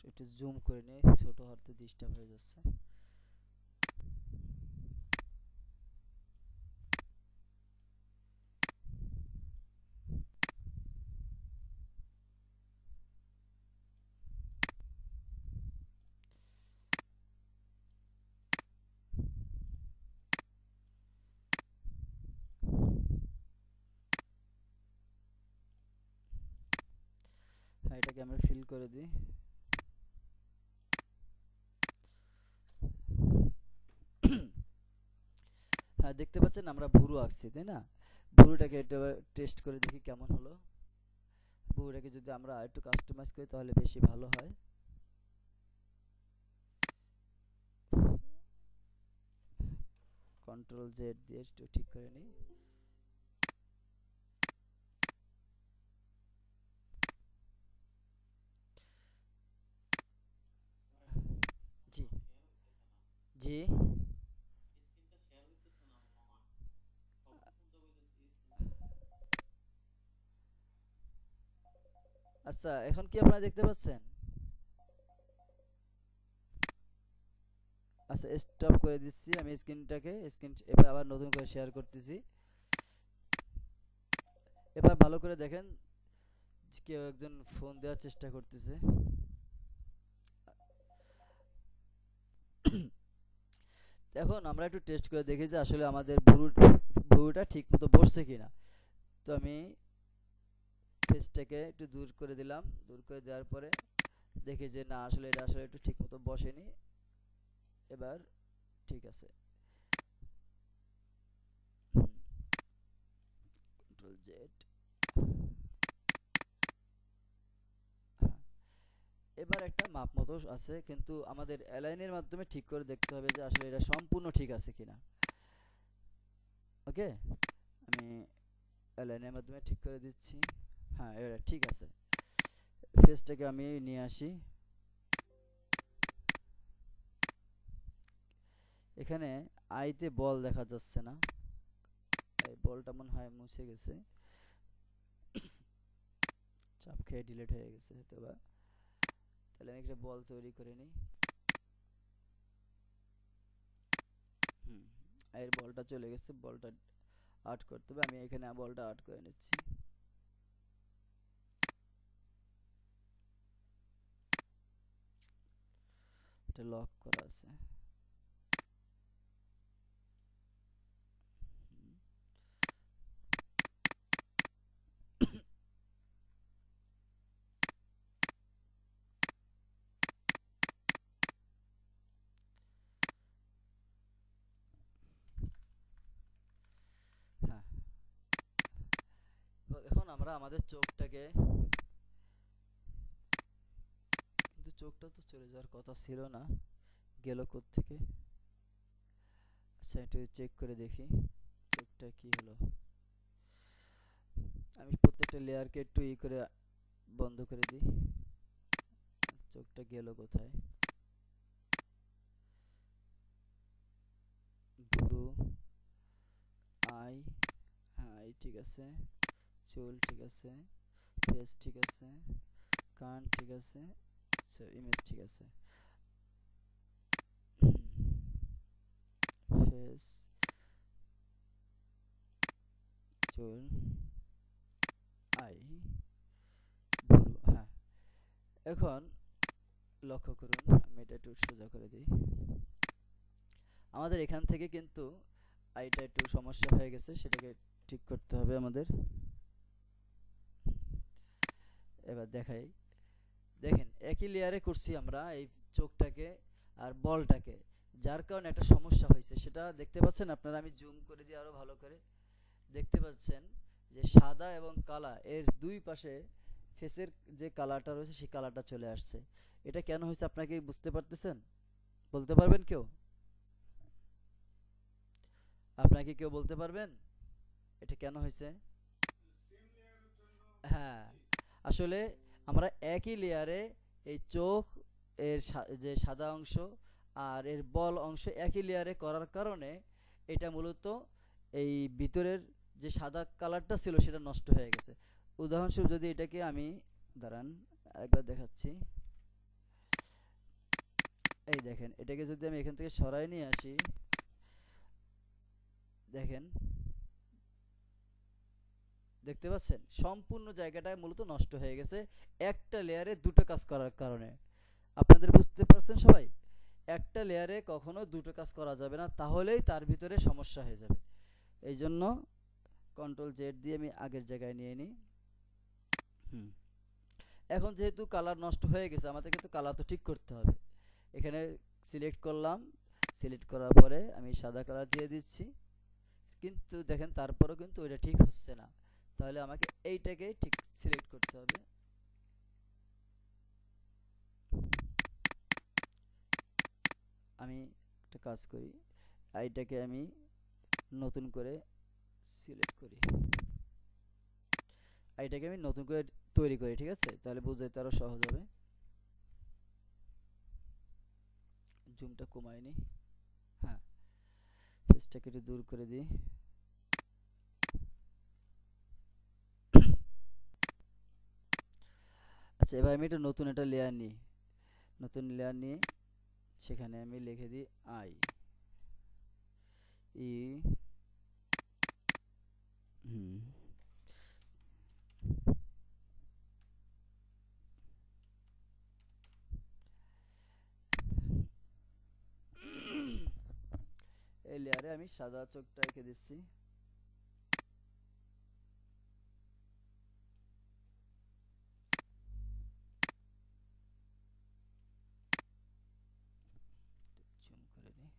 একটু জুম করে নিই, ছোট হাতে ডিস্টার্ব হয়ে যাচ্ছে। হ্যাঁ, এটাকে আমরা ফিল করে দিই। হ্যাঁ, দেখতে পাচ্ছেন আমরা ভুরু আঁকছি, তাই না। ভুরুটাকে একটু টেস্ট করে দেখি কেমন হলো। ভুরুটাকে যদি আমরা একটু কাস্টমাইজ করি তাহলে বেশি ভালো হয়। কন্ট্রোল জেড দিয়ে একটু ঠিক করে নিই। জি জি। আচ্ছা, এখন কি আপনারা দেখতে পাচ্ছেন? আচ্ছা, স্টপ করে দিচ্ছি আমি স্ক্রিনটাকে। এবার আবার নতুন করে শেয়ার করতেছি। এবার ভালো করে দেখেন, কেউ একজন ফোন দেওয়ার চেষ্টা করতেছে। এখন আমরা একটু টেস্ট করে দেখি যে আসলে আমাদের ভুরুটা ঠিক মতো বসছে কিনা। তো আমি ফেসটাকে একটু দূর করে দিলাম, দূর করে দেওয়ার পরে দেখি যে না, আসলে এটা আসলে একটু ঠিক মতো বসেনি। এবার ঠিক আছে। Control Z. এবার একটা মাপ মতো আছে, কিন্তু আমাদের অ্যালাইনের মাধ্যমে ঠিক করে দেখতে হবে যে আসলে এটা সম্পূর্ণ ঠিক আছে কিনা। ওকে, আমি অ্যালাইনের মাধ্যমে ঠিক করে দিচ্ছি। হ্যাঁ, এটা ঠিক আছে। ফেসটাকে আমি নিয়ে আসি। এখানে আইতে বল দেখা যাচ্ছে না, এই বলটা মনে হয় মুছে গেছে, চাপ খেয়ে ডিলিট হয়ে গেছে হয়তো বা। তাহলে আমি একটা বল তৈরি করে নিই। এর বলটা চলে গেছে, বলটা আর্ট করতে হবে, আমি এখানে বলটা আর্ট করে নিচ্ছি। এটা লক করা আছে। হ্যাঁ, এখন আমরা আমাদের চোখটাকে, কিন্তু চোখটা তো চলে যাওয়ার কথা ছিল না, গেল কোত্থেকে? আচ্ছা একটু চেক করে দেখি চোখটা কি হলো। আমি প্রত্যেকটা লেয়ারকে একটু করে বন্ধ করে দিই। চোখটা গেল কোথায়? ভুরু, আই, হ্যাঁ এই ঠিক আছে, চুল ঠিক আছে, ফেস ঠিক আছে, কান ঠিক আছে, আচ্ছা ইমেজ ঠিক আছে। ফেস, চুল, আই, ভুরু, হ্যাঁ। এখন লক্ষ্য করুন, আমি এটা একটু সোজা করে দিই। আমাদের এখান থেকে কিন্তু আইটা একটু সমস্যা হয়ে গেছে, সেটাকে ঠিক করতে হবে আমাদের। এবার দেখাই, দেখেন একই লেয়ারে করছি আমরা এই চোখটাকে আর বলটাকে, যার কারণে একটা সমস্যা হয়েছে, সেটা দেখতে পাচ্ছেন আপনারা। আমি জুম করে দিই আরো ভালো করে, দেখতে পাচ্ছেন যে সাদা এবং কালা এর দুই পাশে ফেসের যে কালারটা রয়েছে সেই কালারটা চলে আসছে। এটা কেন হয়েছে আপনাকে বুঝতে পারতেছেন? বলতে পারবেন কেউ? আপনাকে কেউ বলতে পারবেন এটা কেন হয়েছে? হ্যাঁ, আসলে আমরা একই লেয়ারে এই চোখ এর যে সাদা অংশ আর এর বল অংশ একই লেয়ারে করার কারণে এটা মূলত এই ভিতরের যে সাদা কালারটা ছিল সেটা নষ্ট হয়ে গেছে। উদাহরণস্বরূপ যদি এটাকে আমি, দাঁড়ান আরেকবার দেখাচ্ছি, এই দেখেন এটাকে যদি আমি এখান থেকে সরাই নিয়ে আসি, দেখেন, দেখতে পাচ্ছেন সম্পূর্ণ জায়গাটা মূলত নষ্ট হয়ে গেছে একটা লেয়ারে দুটো কাজ করার কারণে। আপনাদের বুঝতে পারছেন সবাই? একটা লেয়ারে কখনো দুটো কাজ করা যাবে না, তাহলেই তার ভিতরে সমস্যা হয়ে যাবে। এই জন্য কন্ট্রোল জেড দিয়ে আমি আগের জায়গায় নিয়ে নিই। এখন যেহেতু কালার নষ্ট হয়ে গেছে, আমাদের কিন্তু কালার তো ঠিক করতে হবে। এখানে সিলেক্ট করলাম, সিলেক্ট করার পরে আমি সাদা কালার দিয়ে দিচ্ছি, কিন্তু দেখেন তারপরেও কিন্তু ওইটা ঠিক হচ্ছে না। তাহলে আমাকে এইটাকে ঠিক সিলেক্ট করতে হবে। আমি একটা কাজ করি, এইটাকে আমি নতুন করে সিলেক্ট করি, এইটাকে আমি নতুন করে তৈরি করি, ঠিক আছে? তাহলে বুঝতে আরো সহজ হবে। জুমটা কমাই নি, হ্যাঁ, ফেসটাকে একটু দূর করে দিই। আচ্ছা এবার আমি একটা নতুন একটা লেয়ার নিই, নতুন লেয়ার নিয়ে সেখানে আমি লিখে দিই আই ই, এই লেয়ারে আমি সাদা চোখটা রেখে দিচ্ছি। জুম করে দিই।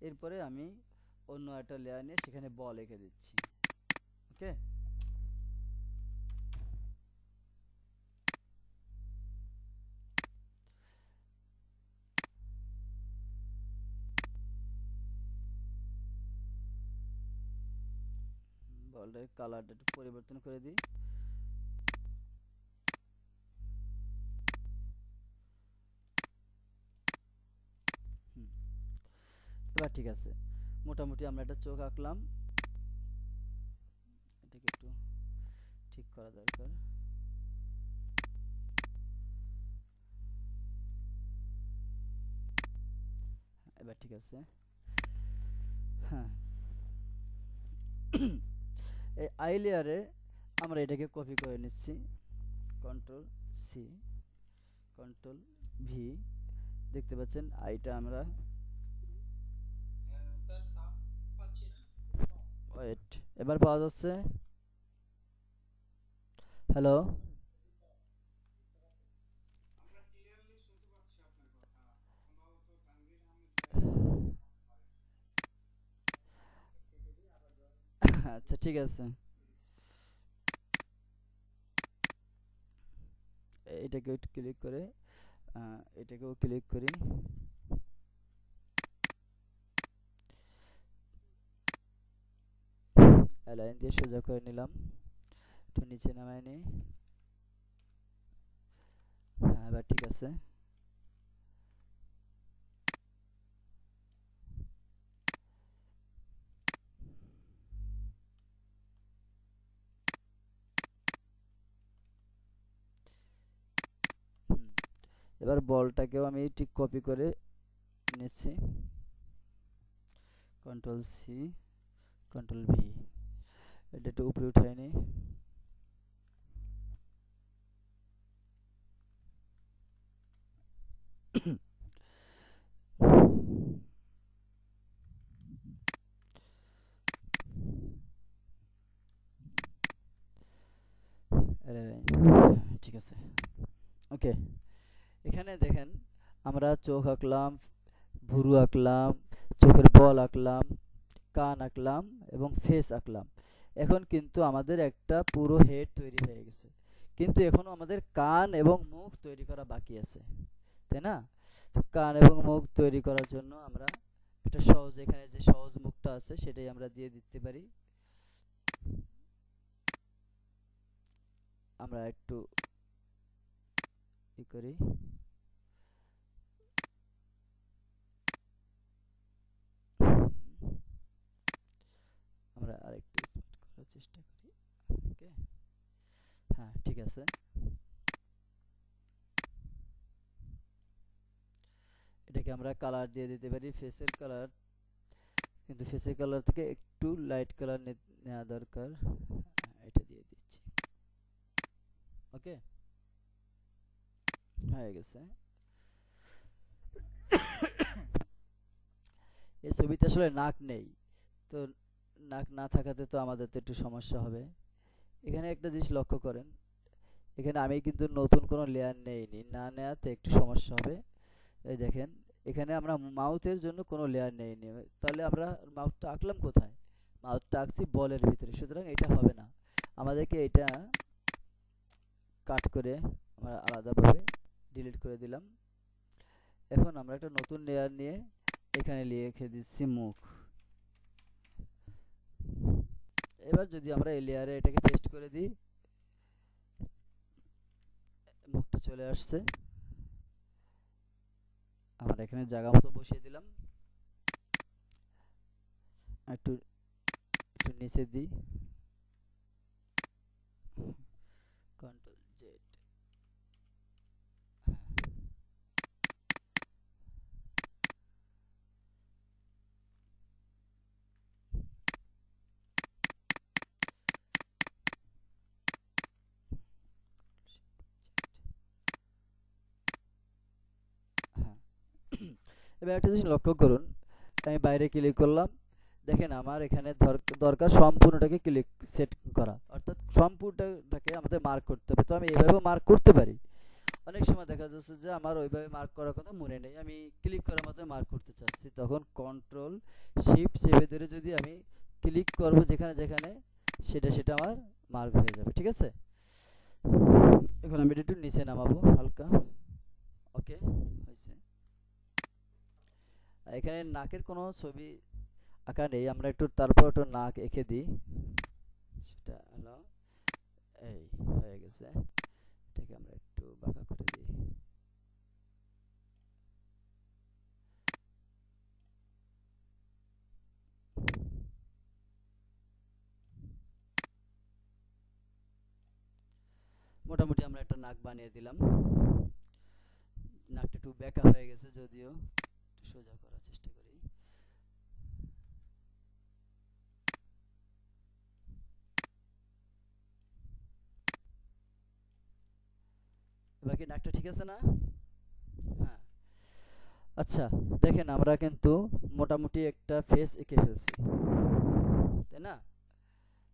এরপরে আমি অন্য একটা লেয়ার নিয়ে সেখানে বল রেখে দিচ্ছি। ওকে। বলের কালারটা একটু পরিবর্তন করে দিই। এবার ঠিক আছে, মোটামুটি আমরা একটা চোখ আঁকলাম, এটাকে একটু ঠিক করা দরকার। এবার ঠিক আছে। হ্যাঁ, এই আই লেয়ারে আমরা এটাকে কপি করে নিচ্ছি, কন্ট্রোল সি, কন্ট্রোল ভি। দেখতে পাচ্ছেন আইটা আমরা, ওয়েট, এবার পাওয়া যাচ্ছে? হ্যালো, আচ্ছা ঠিক আছে, এটাকে একটু ক্লিক করে এটাকেও ক্লিক করি। লাইন দিয়ে সোজা করে নিলাম, একটু নিচে নামায় নিই। হ্যাঁ, এবার ঠিক আছে। এবার বলটাকেও আমি ঠিক কপি করে নিচ্ছি, কন্ট্রোল সি, কন্ট্রোল ভি। এটা একটু উপরে উঠাই নিই। ঠিক আছে, ওকে। এখানে দেখেন আমরা চোখ আঁকলাম, ভুরু আঁকলাম, চোখের বল আঁকলাম, কান আঁকলাম এবং ফেস আঁকলাম। এখন কিন্তু আমাদের একটা পুরো হেড তৈরি হয়ে গেছে, কিন্তু এখনো আমাদের কান এবং মুখ তৈরি করা বাকি আছে, তাই না? তো কান এবং মুখ তৈরি করার জন্য আমরা একটা সহজ, এখানে যে সহজ মুখটা আছে সেটাই আমরা দিয়ে দিতে পারি। আমরা একটু ই করি, আমরা আরেকটু স্মার্ট করার চেষ্টা করি। ওকে, হ্যাঁ ঠিক আছে। এটাকে আমরা কালার দিয়ে দিতে পারি, ফেসের কালার, কিন্তু ফেসের কালার থেকে একটু লাইট কালার নেওয়া দরকার। এটা দিয়ে দিচ্ছি, ওকে, হয়ে গেছে। এই ছবিতে আসলে নাক নেই, তো নাক না থাকাতে তো আমাদের তো একটু সমস্যা হবে। এখানে একটা জিনিস লক্ষ্য করেন, এখানে আমি কিন্তু নতুন কোনো লেয়ার নেইনি, না নেওয়াতে একটু সমস্যা হবে। এই দেখেন, এখানে আমরা মাউথের জন্য কোনো লেয়ার নেইনি, তাহলে আমরা মাউথটা আঁকলাম কোথায়? মাউথটা আঁকছি বলের ভিতরে, সুতরাং এটা হবে না। আমাদেরকে এটা কাট করে আমরা আলাদাভাবে ডিলিট করে দিলাম। এখন আমরা একটা নতুন লেয়ার নিয়ে এখানে লিখে দিচ্ছি মুখ। এবার যদি আমরা এই লেয়ারে এটাকে পেস্ট করে দিই, মুখটা চলে আসছে। আমরা এখানে জায়গা মতো বসিয়ে দিলাম, একটু একটু নিচে দিই, কন্ট্রোল জেড। হ্যাঁ, এবার একটা জিনিস লক্ষ্য করুন, আমি বাইরে ক্লিক করলাম, দেখেন আমার এখানে দরকার সম্পূর্ণটাকে ক্লিক সেট করা, অর্থাৎ সম্পূর্ণটাকে আমাদের মার্ক করতে হবে। তো আমি এভাবেও মার্ক করতে পারি। অনেক সময় দেখা যাচ্ছে যে আমার ওইভাবে মার্ক করার কথা মনে নেই, আমি ক্লিক করার মাধ্যমে মার্ক করতে চাচ্ছি, তখন কন্ট্রোল শিফট চেপে ধরে যদি আমি ক্লিক করব যেখানে যেখানে সেটা সেটা আমার মার্ক হয়ে যাবে। ঠিক আছে, এখন আমি এটা একটু নিচে নামাবো হালকা। ওকে, হয়েছে। এখানে নাকের কোনো ছবি আঁকা নেই, আমরা একটু তারপর একটু নাক এঁকে দিই। সেটা হলো এই হয়ে গেছে, এটাকে আমরা একটু বাঁকা করে দিই। মোটামুটি আমরা একটা নাক বানিয়ে দিলাম। নাকটা একটু বেঁকা হয়ে গেছে, যদিও সোজা করার চেষ্টা করি। এবার কি নাকটা ঠিক আছে না? হ্যাঁ। আচ্ছা, দেখেন আমরা কিন্তু মোটামুটি একটা ফেস এঁকে ফেলছি, তাই না?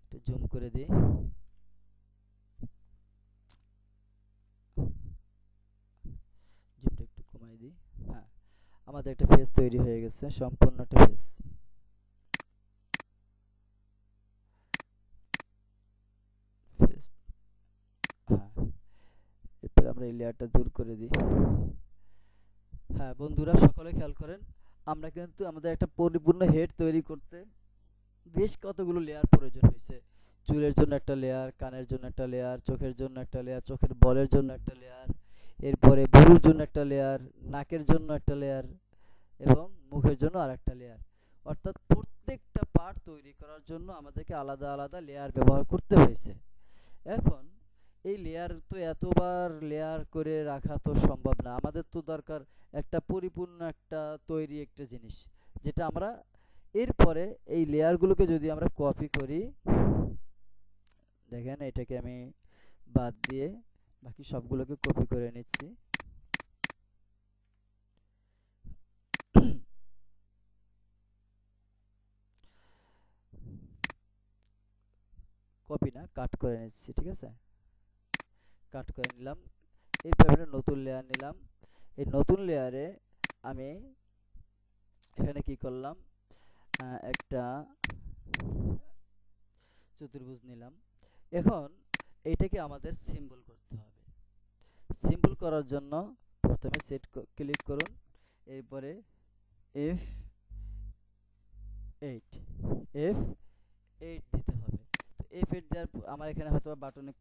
একটু জুম করে দিই। জুমটা একটু কমাই দিই। হ্যাঁ, আমাদের একটা ফেস তৈরি হয়ে গেছে, সম্পূর্ণ একটা ফেস। ফেস, হ্যাঁ। এরপর আমরা এই লেয়ারটা দূর করে দিই। হ্যাঁ বন্ধুরা, সকলে খেয়াল করেন, আমরা কিন্তু আমাদের একটা পরিপূর্ণ হেড তৈরি করতে বেশ কতগুলো লেয়ার প্রয়োজন হয়েছে। চুলের জন্য একটা লেয়ার, কানের জন্য একটা লেয়ার, চোখের জন্য একটা লেয়ার, চোখের বলের জন্য একটা লেয়ার, এরপরে ভুরুর জন্য একটা লেয়ার, নাকের জন্য একটা লেয়ার এবং মুখের জন্য আরেকটা লেয়ার। অর্থাৎ প্রত্যেকটা পার্ট তৈরি করার জন্য আমাদেরকে আলাদা আলাদা লেয়ার ব্যবহার করতে হয়েছে। এখন এই লেয়ার তো এতবার লেয়ার করে রাখা তো সম্ভব না, আমাদের তো দরকার একটা পরিপূর্ণ একটা তৈরি একটা জিনিস, যেটা আমরা এরপরে এই লেয়ারগুলোকে যদি আমরা কপি করি, দেখেন এটাকে আমি বাদ দিয়ে বাকি সবগুলোকে কপি করে নিচ্ছি। কপি না, কাট করে নিচ্ছি। ঠিক আছে, কাট করে নিলাম। এরপর একটা নতুন লেয়ার নিলাম। এই নতুন লেয়ারে আমি এখানে কি করলাম, একটা চতুর্ভুজ নিলাম। এখন এইটাকে আমাদের সিম্বল করতে হবে। সিম্বল করার জন্য প্রথমে সেট ক্লিক করুন, এরপরে F8 F8 দিতে হবে। তো F8 দেওয়ার আমার এখানে হয়তো বাটনে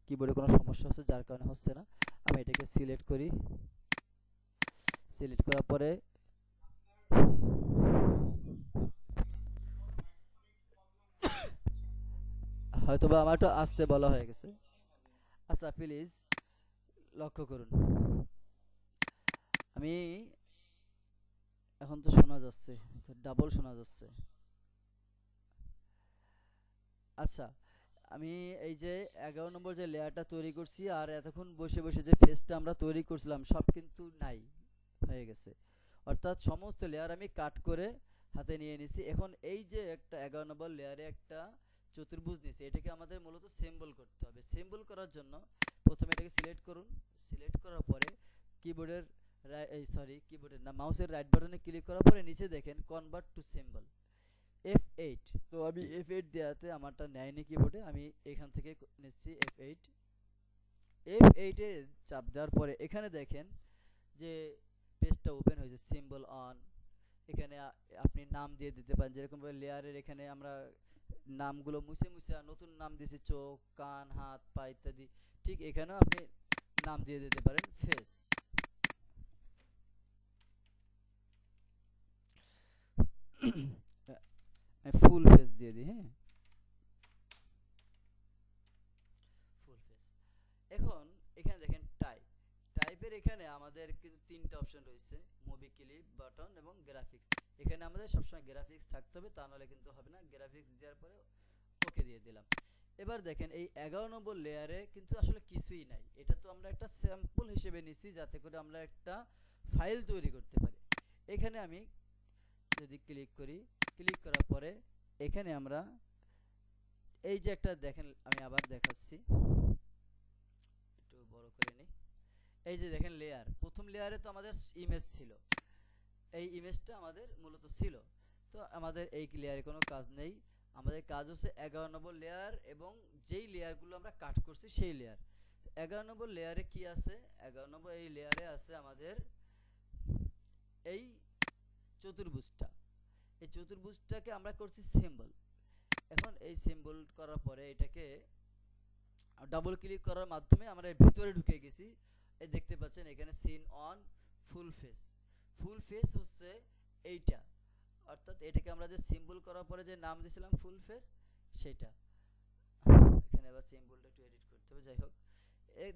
কিবোর্ডে কোনো সমস্যা হচ্ছে, যার কারণে হচ্ছে না। আমি এটাকে সিলেক্ট করি। সিলেক্ট করার পরে হয়তোবা আমার একটু আস্তে বলা হয়ে গেছে। আচ্ছা প্লিজ লক্ষ্য করুন, আমি এখন তো শোনা যাচ্ছে, ডাবল শোনা যাচ্ছে। আচ্ছা, আমি এই যে 11 নম্বর যে লেয়ারটা তৈরি করছি আর এতক্ষণ বসে বসে যে ফেসটা আমরা তৈরি করছিলাম, সব কিন্তু নাই হয়ে গেছে। অর্থাৎ সমস্ত লেয়ার আমি কাট করে হাতে নিয়ে নিছি। এখন এই যে একটা 11 নম্বর লেয়ারে একটা চতুর্ভুজ নিয়েছি, এটাকে আমাদের মূলত সিম্বল করতে হবে। সিম্বল করার জন্য প্রথমে এটাকে সিলেক্ট করুন। সিলেক্ট করার পরে কিবোর্ডের কিবোর্ডের না, মাউসের রাইট বাটনে ক্লিক করার পরে নিচে দেখেন কনভার্ট টু সিম্বল, F8। তো আমি F8 দেওয়াতে আমারটা নেয়নি কিবোর্ডে, আমি এখান থেকে নিচ্ছি F8। F8 এ চাপ দেওয়ার পরে এখানে দেখেন যে পেজটা ওপেন হয়েছে, সিম্বল অন। এখানে আপনি নাম দিয়ে দিতে পারেন, যেরকম লেয়ারের এখানে আমরা নামগুলো মুছে মুছে নতুন নাম দিয়েছি, চোখ, কান, হাত, পা ইত্যাদি। ঠিক এখানেও আপনি নাম দিয়ে দিতে পারেন ফেস। ফুল ফেস দিয়ে দিই। হ্যাঁ, ফুল ফেস। এখন এখানে দেখেন টাইপের এখানে আমাদের কিন্তু তিনটা অপশন রয়েছে, মুভি ক্লিপ, বাটন এবং গ্রাফিক্স। এখানে আমাদের সবসময় গ্রাফিক্স থাকতে হবে, তা নাহলে কিন্তু হবে না। গ্রাফিক্স দেওয়ার পরে ওকে দিয়ে দিলাম। এবার দেখেন এই 11 নম্বর লেয়ারে কিন্তু আসলে কিছুই নাই, এটা তো আমরা একটা স্যাম্পল হিসেবে নিছি যাতে করে আমরা একটা ফাইল তৈরি করতে পারি। এখানে আমি যদি ক্লিক করি, ক্লিক করার পরে এখানে আমরা এই যে একটা দেখেন, আমি আবার দেখাচ্ছি, একটু বড় করে নিই। এই যে দেখেন লেয়ার, প্রথম লেয়ারে তো আমাদের ইমেজ ছিল, এই ইমেজটা আমাদের মূলত ছিল। তো আমাদের এই লেয়ারে কোনো কাজ নেই, আমাদের কাজ হচ্ছে 11 নম্বর লেয়ার এবং যেই লেয়ারগুলো আমরা কাট করছি সেই লেয়ার। 11 নম্বর লেয়ারে কি আছে? 11 নম্বর এই লেয়ারে আছে আমাদের এই চতুর্ভুজটা। এই চতুর্ভুজটাকে আমরা করছি সিম্বল। এখন এই সিম্বল করার পরে এটাকে ডাবল ক্লিক করার মাধ্যমে আমরা এর ভিতরে ঢুকে গেছি। এই দেখতে পাচ্ছেন এখানে seen on full face. Full face হচ্ছে এইটা, অর্থাৎ এটাকে আমরা যে সিম্বল করার পরে যে নাম দিয়েছিলাম ফুল ফেস সেটা। এখানে আবার সিম্বলটা একটু এডিট করতে হবে। যাই হোক,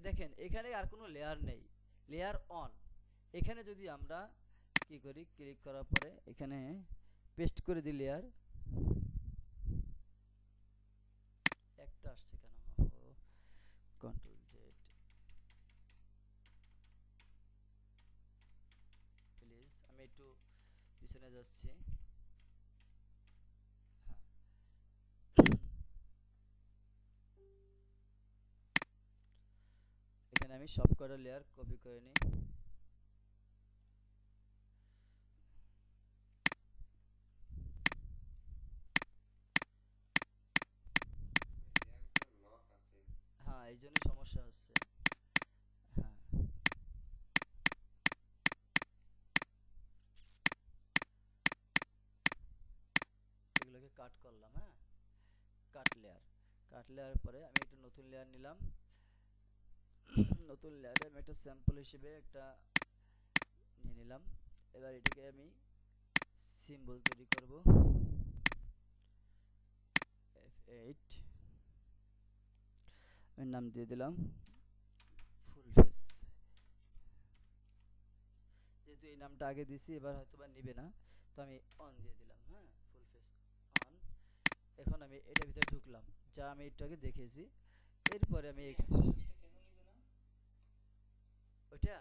দেখেন এখানে আর কোনো লেয়ার নেই, লেয়ার অন। এখানে যদি আমরা কি করি, ক্লিক করার পরে এখানে পেস্ট করে দিই লেয়ার, একটা আসছে কেন? কন্ট্রোল জেড, প্লিজ আমি একটু পিছনে যাচ্ছি। এখানে আমি সব কটা লেয়ার কপি করে নিই। হ্যাঁ, এই জন্যই সমস্যা হচ্ছে। হ্যাঁ, এগুলোকে কাট করলাম। হ্যাঁ, কাট লেয়ার, কাট লেয়ার পরে আমি একটা নতুন লেয়ার নিলাম। নতুন লেয়ারে আমি একটা স্যাম্পল হিসেবে একটা নিয়ে নিলাম। এবার এটাকে আমি সিম্বল তৈরি করব। F8 এর নাম দিয়ে দিলাম ফুল ফেস। যেহেতু এই নামটা আগে দিছি এবার হয়তো বা নিবে না, তো আমি অন দিয়ে দিলাম। হ্যাঁ, ফুল ফেস অন। এখন আমি এটা ভিতরে ঢুকলাম, যা আমি একটু আগে দেখেছি। এরপরে আমি ওইটা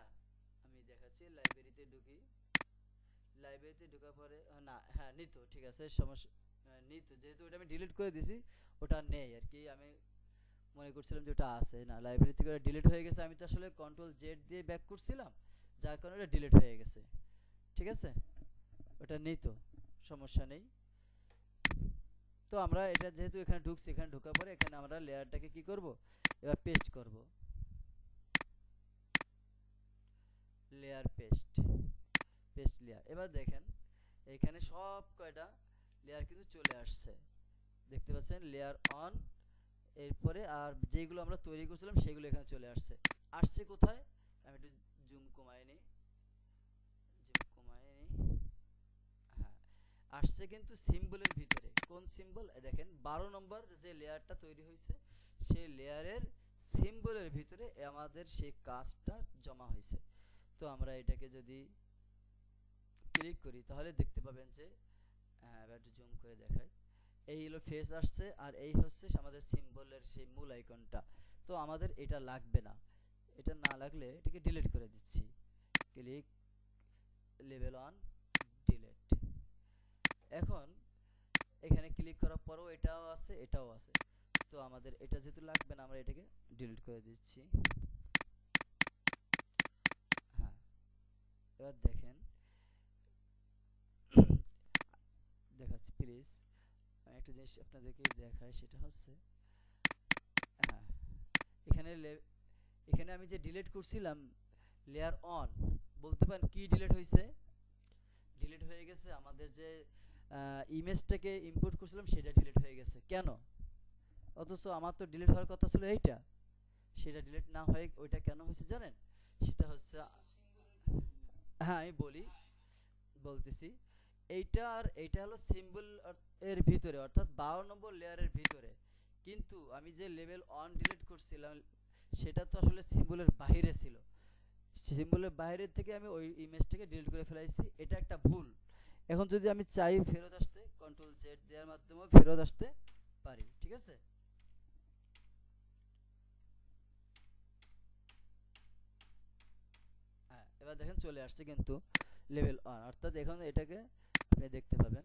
আমি দেখাচ্ছি। লাইব্রেরিতে ঢুকি, লাইব্রেরিতে ঢোকার পরে না, হ্যাঁ নিত, ঠিক আছে, সমস্যা নিত। যেহেতু ওটা আমি ডিলিট করে দিছি, ওটা নেই আর কি। আমি মনে করছিলাম যে ওটা আছে, না লাইব্রেরি থেকে ওটা ডিলিট হয়ে গেছে। আমি তো আসলে কন্ট্রোল জেড দিয়ে ব্যাক করছিলাম, যার কারণে ওটা ডিলিট হয়ে গেছে। ঠিক আছে, ওটা নিত, সমস্যা নেই। তো আমরা এটা যেহেতু এখানে ঢুকছি, এখানে ঢোকার পরে এখানে আমরা লেয়ারটাকে কি করব, এবার পেস্ট করব। Layer paste, paste layer. এবার দেখেন এখানে সব কয়টা লেয়ার কিন্তু চলে আসছে, দেখতে পাচ্ছেন লেয়ার অন। এরপরে আর যেগুলো আমরা তৈরি করছিলাম সেগুলো এখানে চলে আসছে। আসছে কোথায়, আমি একটু জুম কমাই নিই, জুম কমাই নিই। হ্যাঁ, আসছে কিন্তু সিম্বলের ভিতরে। কোন সিম্বল? দেখেন 12 নম্বর যে লেয়ারটা তৈরি হয়েছে সেই লেয়ারের সিম্বলের ভিতরে আমাদের সেই কাজটা জমা হয়েছে। তো আমরা এটাকে যদি ক্লিক করি তাহলে দেখতে পাবেন যে, এবার একটু জুম করে দেখাই, এই হলো ফেস আসছে আর এই হচ্ছে আমাদের সিম্বলের সেই মূল আইকনটা। তো আমাদের এটা লাগবে না, এটা না লাগলে এটাকে ডিলিট করে দিচ্ছি। Click, level on, delete. এখন এখানে ক্লিক করার পরও এটাও আছে, এটাও আছে। তো আমাদের এটা যেহেতু লাগবে না, আমরা এটাকে ডিলিট করে দিচ্ছি। হ্যাঁ, এবার দেখেন দেখাচ্ছি প্লিজ, আমি একটা জিনিস আপনাদেরকে দেখাই, সেটা হচ্ছে হ্যাঁ, এখানে এখানে আমি যে ডিলিট করছিলাম লেয়ার অন, বলতে পারেন কি ডিলিট হয়েছে? ডিলিট হয়ে গেছে আমাদের যে ইমেজটাকে ইম্পোর্ট করছিলাম সেটা ডিলিট হয়ে গেছে। কেন? অথচ আমার তো ডিলিট হওয়ার কথা ছিল এইটা, সেটা ডিলিট না হয়ে ওইটা কেন হয়েছে জানেন? সেটা হচ্ছে, হ্যাঁ আমি বলতেছি, এইটা আর এইটা হলো সিম্বল এর ভিতরে, অর্থাৎ 12 নম্বর লেয়ারের ভিতরে। কিন্তু আমি যে লেভেল অন ডিলিট করছিলাম সেটা তো আসলে সিম্বলের বাইরে ছিল। সিম্বলের বাইরের থেকে আমি ওই ইমেজটাকে ডিলিট করে ফেলাইছি, এটা একটা ভুল। এখন যদি আমি চাই ফেরত আসতে, কন্ট্রোল জেড দেওয়ার মাধ্যমে ফেরত আসতে পারি। ঠিক আছে, হ্যাঁ এবার দেখেন চলে আসছে কিন্তু লেভেল অন, অর্থাৎ এখন এটাকে আপনি দেখতে পাবেন।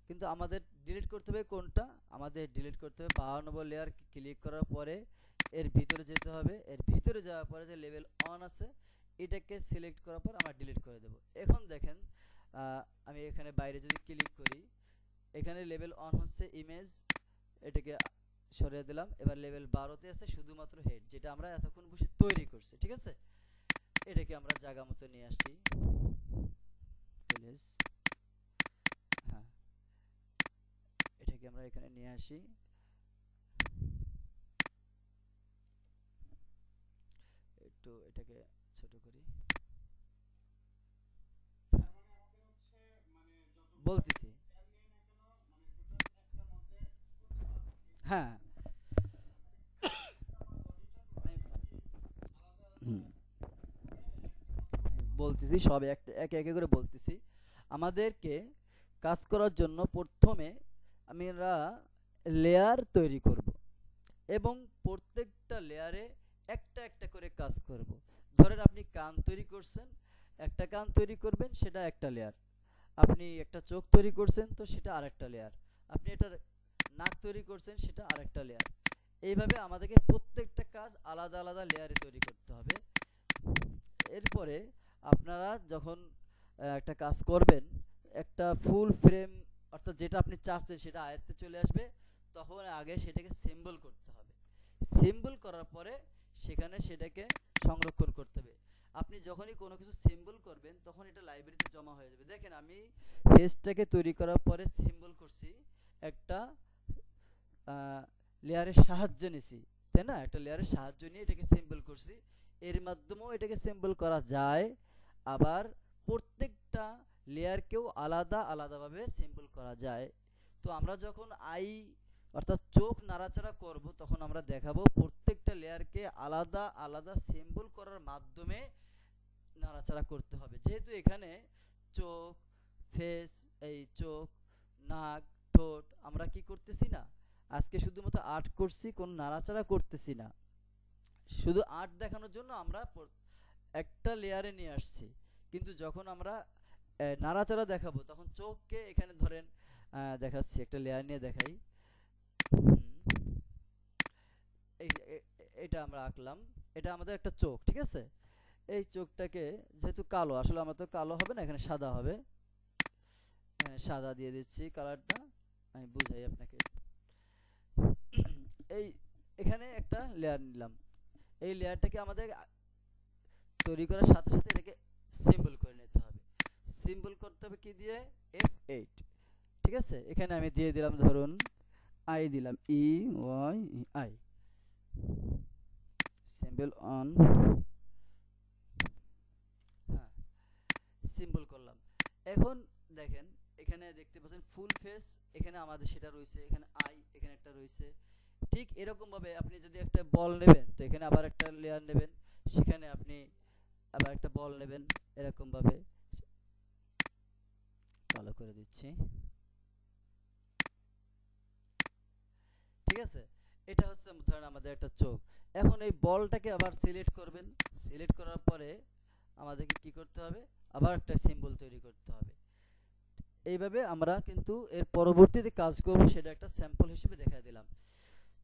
কিন্তু আমাদের ডিলিট করতে হবে কোনটা? আমাদের ডিলিট করতে হবে 52 নম্বর লেয়ার। ক্লিক করার পরে এর ভিতরে যেতে হবে, এর ভিতরে যাওয়ার পরে যে লেভেল অন আছে এটাকে সিলেক্ট করার পর আমরা ডিলিট করে দেব। এখন দেখেন আমি এখানে বাইরে যদি ক্লিক করি, এখানে লেভেল 1 হচ্ছে ইমেজ, এটাকে সরিয়ে দিলাম। এবার লেভেল 12তে আছে শুধুমাত্র হেড, যেটা আমরা এতক্ষণ বসে তৈরি করছি। ঠিক আছে, এটাকে আমরা জায়গা মতো নিয়ে আসছি। প্লেস, হ্যাঁ, এটাকে আমরা এখানে নিয়ে আসি। একটু এটাকে ছোট করি। বলতেছি, হ্যাঁ, হুম, বলতেছি সব একে একে করে বলতেছি। আমাদেরকে কাজ করার জন্য প্রথমে আমরা লেয়ার তৈরি করব এবং প্রত্যেকটা লেয়ারে একটা একটা করে কাজ করব। ধরেন আপনি কান তৈরি করছেন, একটা কান তৈরি করবেন, সেটা একটা লেয়ার। আপনি একটা চোখ তৈরি করছেন, তো সেটা আরেকটা লেয়ার। আপনি একটা নাক তৈরি করছেন, সেটা আরেকটা লেয়ার। এইভাবে আমাদেরকে প্রত্যেকটা কাজ আলাদা আলাদা লেয়ারে তৈরি করতে হবে। এরপরে আপনারা যখন একটা কাজ করবেন, একটা ফুল ফ্রেম অর্থাৎ যেটা আপনি চাচ্ছেন সেটা আয়ত্তে চলে আসবে, তখন আগে সেটাকে সিম্বল করতে হবে। সিম্বল করার পরে সেখানে সেটাকে সংরক্ষণ করতে হবে। আপনি যখনই কোনো কিছু সিম্বল করবেন তখন এটা লাইব্রেরিতে জমা হয়ে যাবে। দেখেন আমি ফেসটাকে তৈরি করার পরে সিম্বল করছি, একটা লেয়ারের সাহায্য নিছি, তাই না? একটা লেয়ারের সাহায্য নিয়ে এটাকে সিম্বল করছি। এর মাধ্যমেও এটাকে সিম্বল করা যায়। আবার প্রত্যেকটা লেয়ারকেও আলাদা আলাদাভাবে সিম্বল করা যায়। তো আমরা যখন আই অর্থাৎ চোখ নাড়াচাড়া করব, তখন আমরা দেখাবো প্রত্যেকটা লেয়ারকে আলাদা আলাদা সিম্বল করার মাধ্যমে নাড়াচাড়া করতে হবে। যেহেতু এখানে চোখ, ফেস, এই চোখ, নাক, ঠোঁট আমরা কি করতেছি না, আজকে শুধুমাত্র আর্ট করছি, কোন নাড়াচাড়া করতেছি না। শুধু আর্ট দেখানোর জন্য আমরা একটা লেয়ারে নিয়ে আসছি। কিন্তু যখন আমরা নাড়াচাড়া দেখাবো, তখন চোখকে এখানে ধরেন দেখাচ্ছি, একটা লেয়ার নিয়ে দেখাই। এটা আমরা আঁকলাম, এটা আমাদের একটা চোখ। ঠিক আছে, এই চোখটাকে যেহেতু কালো, আসলে আমার তো কালো হবে না, এখানে সাদা হবে। সাদা দিয়ে দিচ্ছি কালারটা, আমি বুঝাই আপনাকে। এই এখানে একটা লেয়ার নিলাম, এই লেয়ারটাকে আমাদের তৈরি করার সাথে সাথে এটাকে সিম্বল করে নিতে হবে। সিম্বল করতে হবে কি দিয়ে? F8। ঠিক আছে, এখানে আমি দিয়ে দিলাম, ধরুন আই দিলাম, EYI, সিম্বল অন, হ্যাঁ, সিম্বল করলাম। এখন দেখেন, এখানে দেখতে পাচ্ছেন ফুল ফেস, এখানে আমাদের সেটা রয়েছে, এখানে আই, এখানে একটা রয়েছে। ঠিক এরকম ভাবে আপনি যদি একটা বল নেবেন, তো এখানে আবার একটা লেয়ার নেবেন, সেখানে আপনি আবার একটা বল নেবেন, এরকম ভাবে ভালো করে দিচ্ছি। ঠিক আছে, এটা হচ্ছে ধরেন আমাদের একটা চোখ। এখন এই বলটাকে আবার সিলেক্ট করবেন, সিলেক্ট করার পরে আমাদেরকে কি করতে হবে, আবার একটা সিম্বল তৈরি করতে হবে। এইভাবে আমরা কিন্তু এর পরবর্তীতে কাজ করব, সেটা একটা স্যাম্পল হিসেবে দেখাই দিলাম।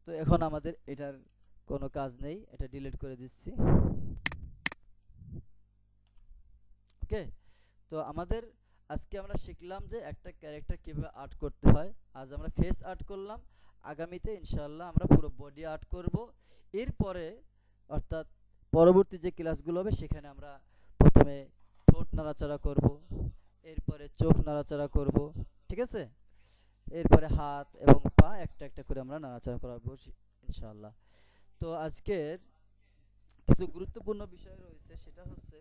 তো এখন আমাদের এটার কোনো কাজ নেই, এটা ডিলিট করে দিচ্ছি। ওকে, তো আমাদের আজকে আমরা শিখলাম যে একটা ক্যারেক্টার কিভাবে আর্ট করতে হয়। আজ আমরা ফেস আর্ট করলাম, আগামীতে ইনশাআল্লাহ আমরা পুরো বডি আর্ট করব। এরপরে অর্থাৎ পরবর্তী যে ক্লাসগুলো হবে, সেখানে আমরা প্রথমে ঠোঁট নাড়াচাড়া করব, এরপরে চোখ নাড়াচাড়া করব। ঠিক আছে, এরপরে হাত এবং পা একটা একটা করে আমরা নাড়াচাড়া করাবো ইনশাআল্লাহ। তো আজকের কিছু গুরুত্বপূর্ণ বিষয় রয়েছে, সেটা হচ্ছে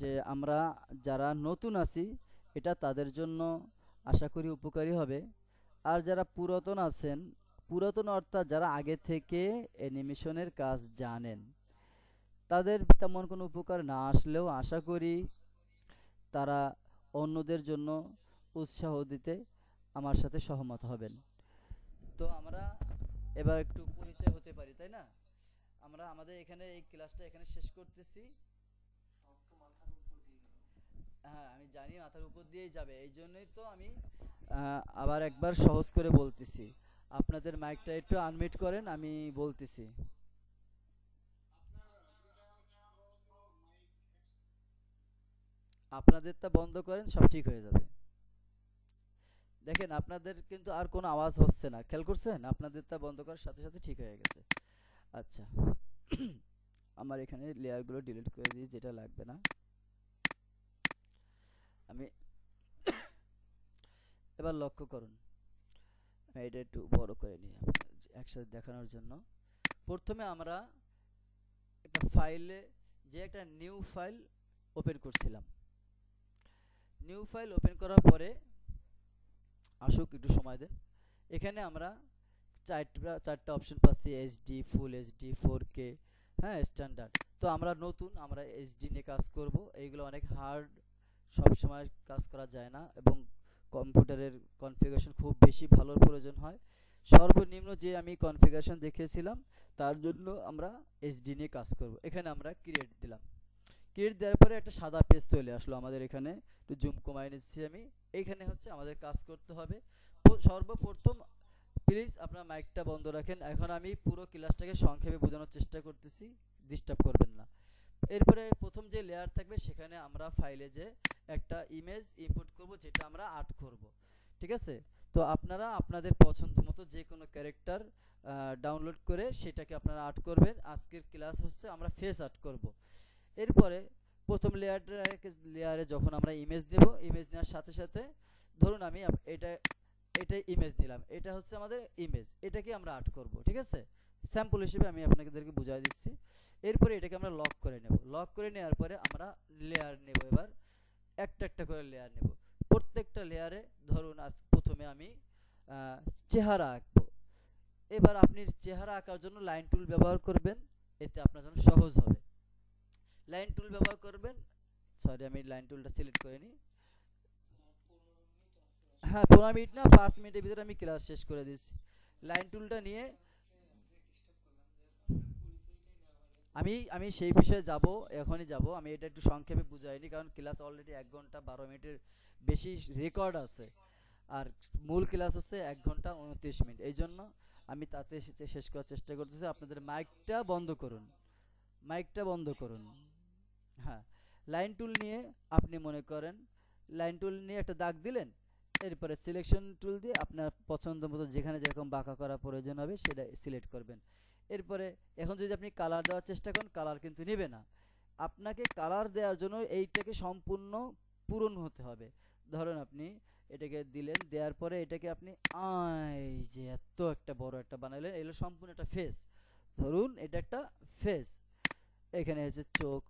যে আমরা যারা নতুন আছি, এটা তাদের জন্য আশা করি উপকারী হবে। আর যারা পুরাতন আছেন, পুরাতন অর্থাৎ যারা আগে থেকে অ্যানিমেশনের কাজ জানেন, তাদের তেমন কোনো উপকার না আসলেও আশা করি তারা অন্যদের জন্য উৎসাহ দিতে আমার সাথে সহমত হবেন। তো আমরা এবার একটু পরিচয় হতে পারি, তাই না? আমরা আমাদের এখানে এই ক্লাসটা এখানে শেষ করতেছি। হ্যাঁ, আমি জানি মাথার উপর দিয়েই যাবে, এই জন্যই তো আমি আবার একবার সহজ করে বলতেছি। আপনাদের মাইকটা একটু আনমিউট করেন, আমি বলতেছি। আপনাদেরটা বন্ধ করেন, সব ঠিক হয়ে যাবে। দেখেন আপনাদের কিন্তু আর কোনো আওয়াজ হচ্ছে না, খেয়াল করছেন? আপনাদেরটা বন্ধ করার সাথে সাথে ঠিক হয়ে গেছে। আচ্ছা, আমার এখানে লেয়ারগুলো ডিলিট করে দিই যেটা লাগবে না। আমি এবার লক্ষ্য করুন, এটা একটু বড় করে নিই একসাথে দেখানোর জন্য। প্রথমে আমরা একটা ফাইলে যে একটা নিউ ফাইল ওপেন করছিলাম, নিউ ফাইল ওপেন করার পরে আসুক একটু সময় দেন। এখানে আমরা চারটা অপশন পাচ্ছি, এইচডি, ফুল এইচডি, 4K, হ্যাঁ, স্ট্যান্ডার্ড। তো আমরা এইচডি নিয়ে কাজ করব। এইগুলো অনেক হার্ড, সব সময় কাজ করা যায় না এবং কম্পিউটারের কনফিগারেশন খুব বেশি ভালোর প্রয়োজন হয়। সর্বনিম্ন যে আমি কনফিগারেশন দেখিয়েছিলাম তার জন্য আমরা এইচডি নিয়ে কাজ করব। এখানে আমরা ক্রিয়েট দিলাম। ক্রিয়েট দেওয়ার পরে একটা সাদা পেজ চলে আসলো আমাদের এখানে। একটু জুম কমায় নিচ্ছি আমি। এইখানে হচ্ছে আমাদের কাজ করতে হবে। সর্বপ্রথম প্লিজ আপনার মাইকটা বন্ধ রাখেন। এখন আমি পুরো ক্লাসটাকে সংক্ষেপে বোঝানোর চেষ্টা করতেছি, ডিস্টার্ব করবেন না। এরপরে প্রথম যে লেয়ার থাকবে সেখানে আমরা ফাইলে যে একটা ইমেজ ইনপুট করব, যেটা আমরা আর্ট করব, ঠিক আছে? তো আপনারা আপনাদের পছন্দ মতো যে কোনো ক্যারেক্টার ডাউনলোড করে সেটাকে আপনারা আর্ট করবেন। আজকের ক্লাস হচ্ছে আমরা ফেস আর্ট করব। এরপরে প্রথম লেয়ারে যখন আমরা ইমেজ নেব, ইমেজ নেওয়ার সাথে সাথে ধরুন আমি এটা ইমেজ নিলাম, এটা হচ্ছে আমাদের ইমেজ, এটাকে আমরা আর্ট করব, ঠিক আছে? স্যাম্পল হিসেবে আমি আপনাদেরকে বুঝিয়ে দিচ্ছি। এরপরে এটাকে আমরা লক করে নেব। লক করে নেওয়ার পরে আমরা লেয়ার নেব। এবার একটা একটা করে লেয়ার নেব। প্রত্যেকটা লেয়ারে ধরুন আজ প্রথমে আমি চেহারা আঁকবো। এবার আপনি চেহারা আঁকার জন্য লাইন টুল ব্যবহার করবেন, এতে আপনার জন্য সহজ হবে। লাইন টুল ব্যবহার করবেন। সরি, আমি লাইন টুলটা সিলেক্ট করে নিই। হ্যাঁ, 15 মিনিট না, 5 মিনিটের ভিতরে আমি ক্লাস শেষ করে দিচ্ছি। লাইন টুলটা নিয়ে আমি আমি সেই বিষয়ে যাব, এখনই যাব। আমি এটা একটু সংক্ষেপে বুঝাইনি, কারণ ক্লাস অলরেডি 1 ঘন্টা 12 মিনিটের বেশি রেকর্ড আছে। আর মূল ক্লাস হচ্ছে 1 ঘন্টা 29 মিনিট। এই জন্য আমি তাতে শেষ করার চেষ্টা করতেছি। আপনাদের মাইকটা বন্ধ করুন, মাইকটা বন্ধ করুন। হ্যাঁ, লাইন টুল নিয়ে আপনি মনে করেন লাইন টুল নিয়ে একটা দাগ দিলেন। এরপরে সিলেকশন টুল দিয়ে আপনার পছন্দ মতো যেখানে যেরকম বাঁকা করা প্রয়োজন হবে সেটা সিলেক্ট করবেন। এরপরে এখন যদি আপনি কালার দেওয়ার চেষ্টা করেন, কালার কিন্তু নেবে না। আপনাকে কালার দেওয়ার জন্য এইটাকে সম্পূর্ণ পূরণ হতে হবে। ধরুন আপনি এটাকে দিলেন, দেওয়ার পরে এটাকে আপনি এই যে এত একটা বড় একটা বানালেন, এগুলো সম্পূর্ণ একটা ফেস। ধরুন এটা একটা ফেস। এখানে হচ্ছে চোখ,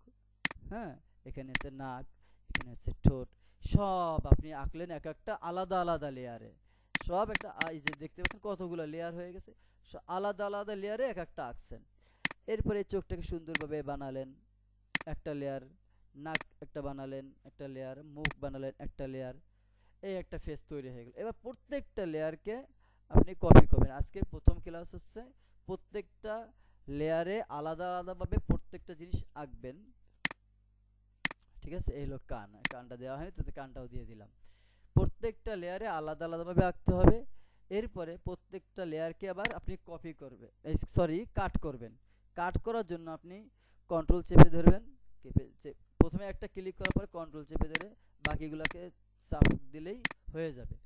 হ্যাঁ, এখানে আছে নাক, এখানে আছে ঠোঁট। সব আপনি আঁকলেন এক একটা আলাদা আলাদা লেয়ারে। সব একটা এই যে দেখতে পাচ্ছেন কতগুলো লেয়ার হয়ে গেছে, আলাদা আলাদা লেয়ারে এক একটা আঁকছেন। এরপরে চোখটাকে সুন্দরভাবে বানালেন, একটা লেয়ার। নাক একটা বানালেন, একটা লেয়ার। মুখ বানালেন, একটা লেয়ার। এই একটা ফেস তৈরি হয়ে গেল। এবার প্রত্যেকটা লেয়ারকে আপনি কপি করবেন। আজকের প্রথম ক্লাস হচ্ছে প্রত্যেকটা লেয়ারে আলাদা আলাদাভাবে প্রত্যেকটা জিনিস আঁকবেন, ঠিক আছে? এই হলো কানটা দেওয়া হয়নি, তো কানটাও দিয়ে দিলাম। প্রত্যেকটা লেয়ারে আলাদা আলাদাভাবে আঁকতে হবে। এরপরে প্রত্যেকটা লেয়ারকে আবার আপনি কপি করবেন, কাট করবেন। কাট করার জন্য আপনি কন্ট্রোল চেপে ধরবেন। প্রথমে একটা ক্লিক করার পরে কন্ট্রোল চেপে ধরে বাকিগুলোকে চাপ দিলেই হয়ে যাবে।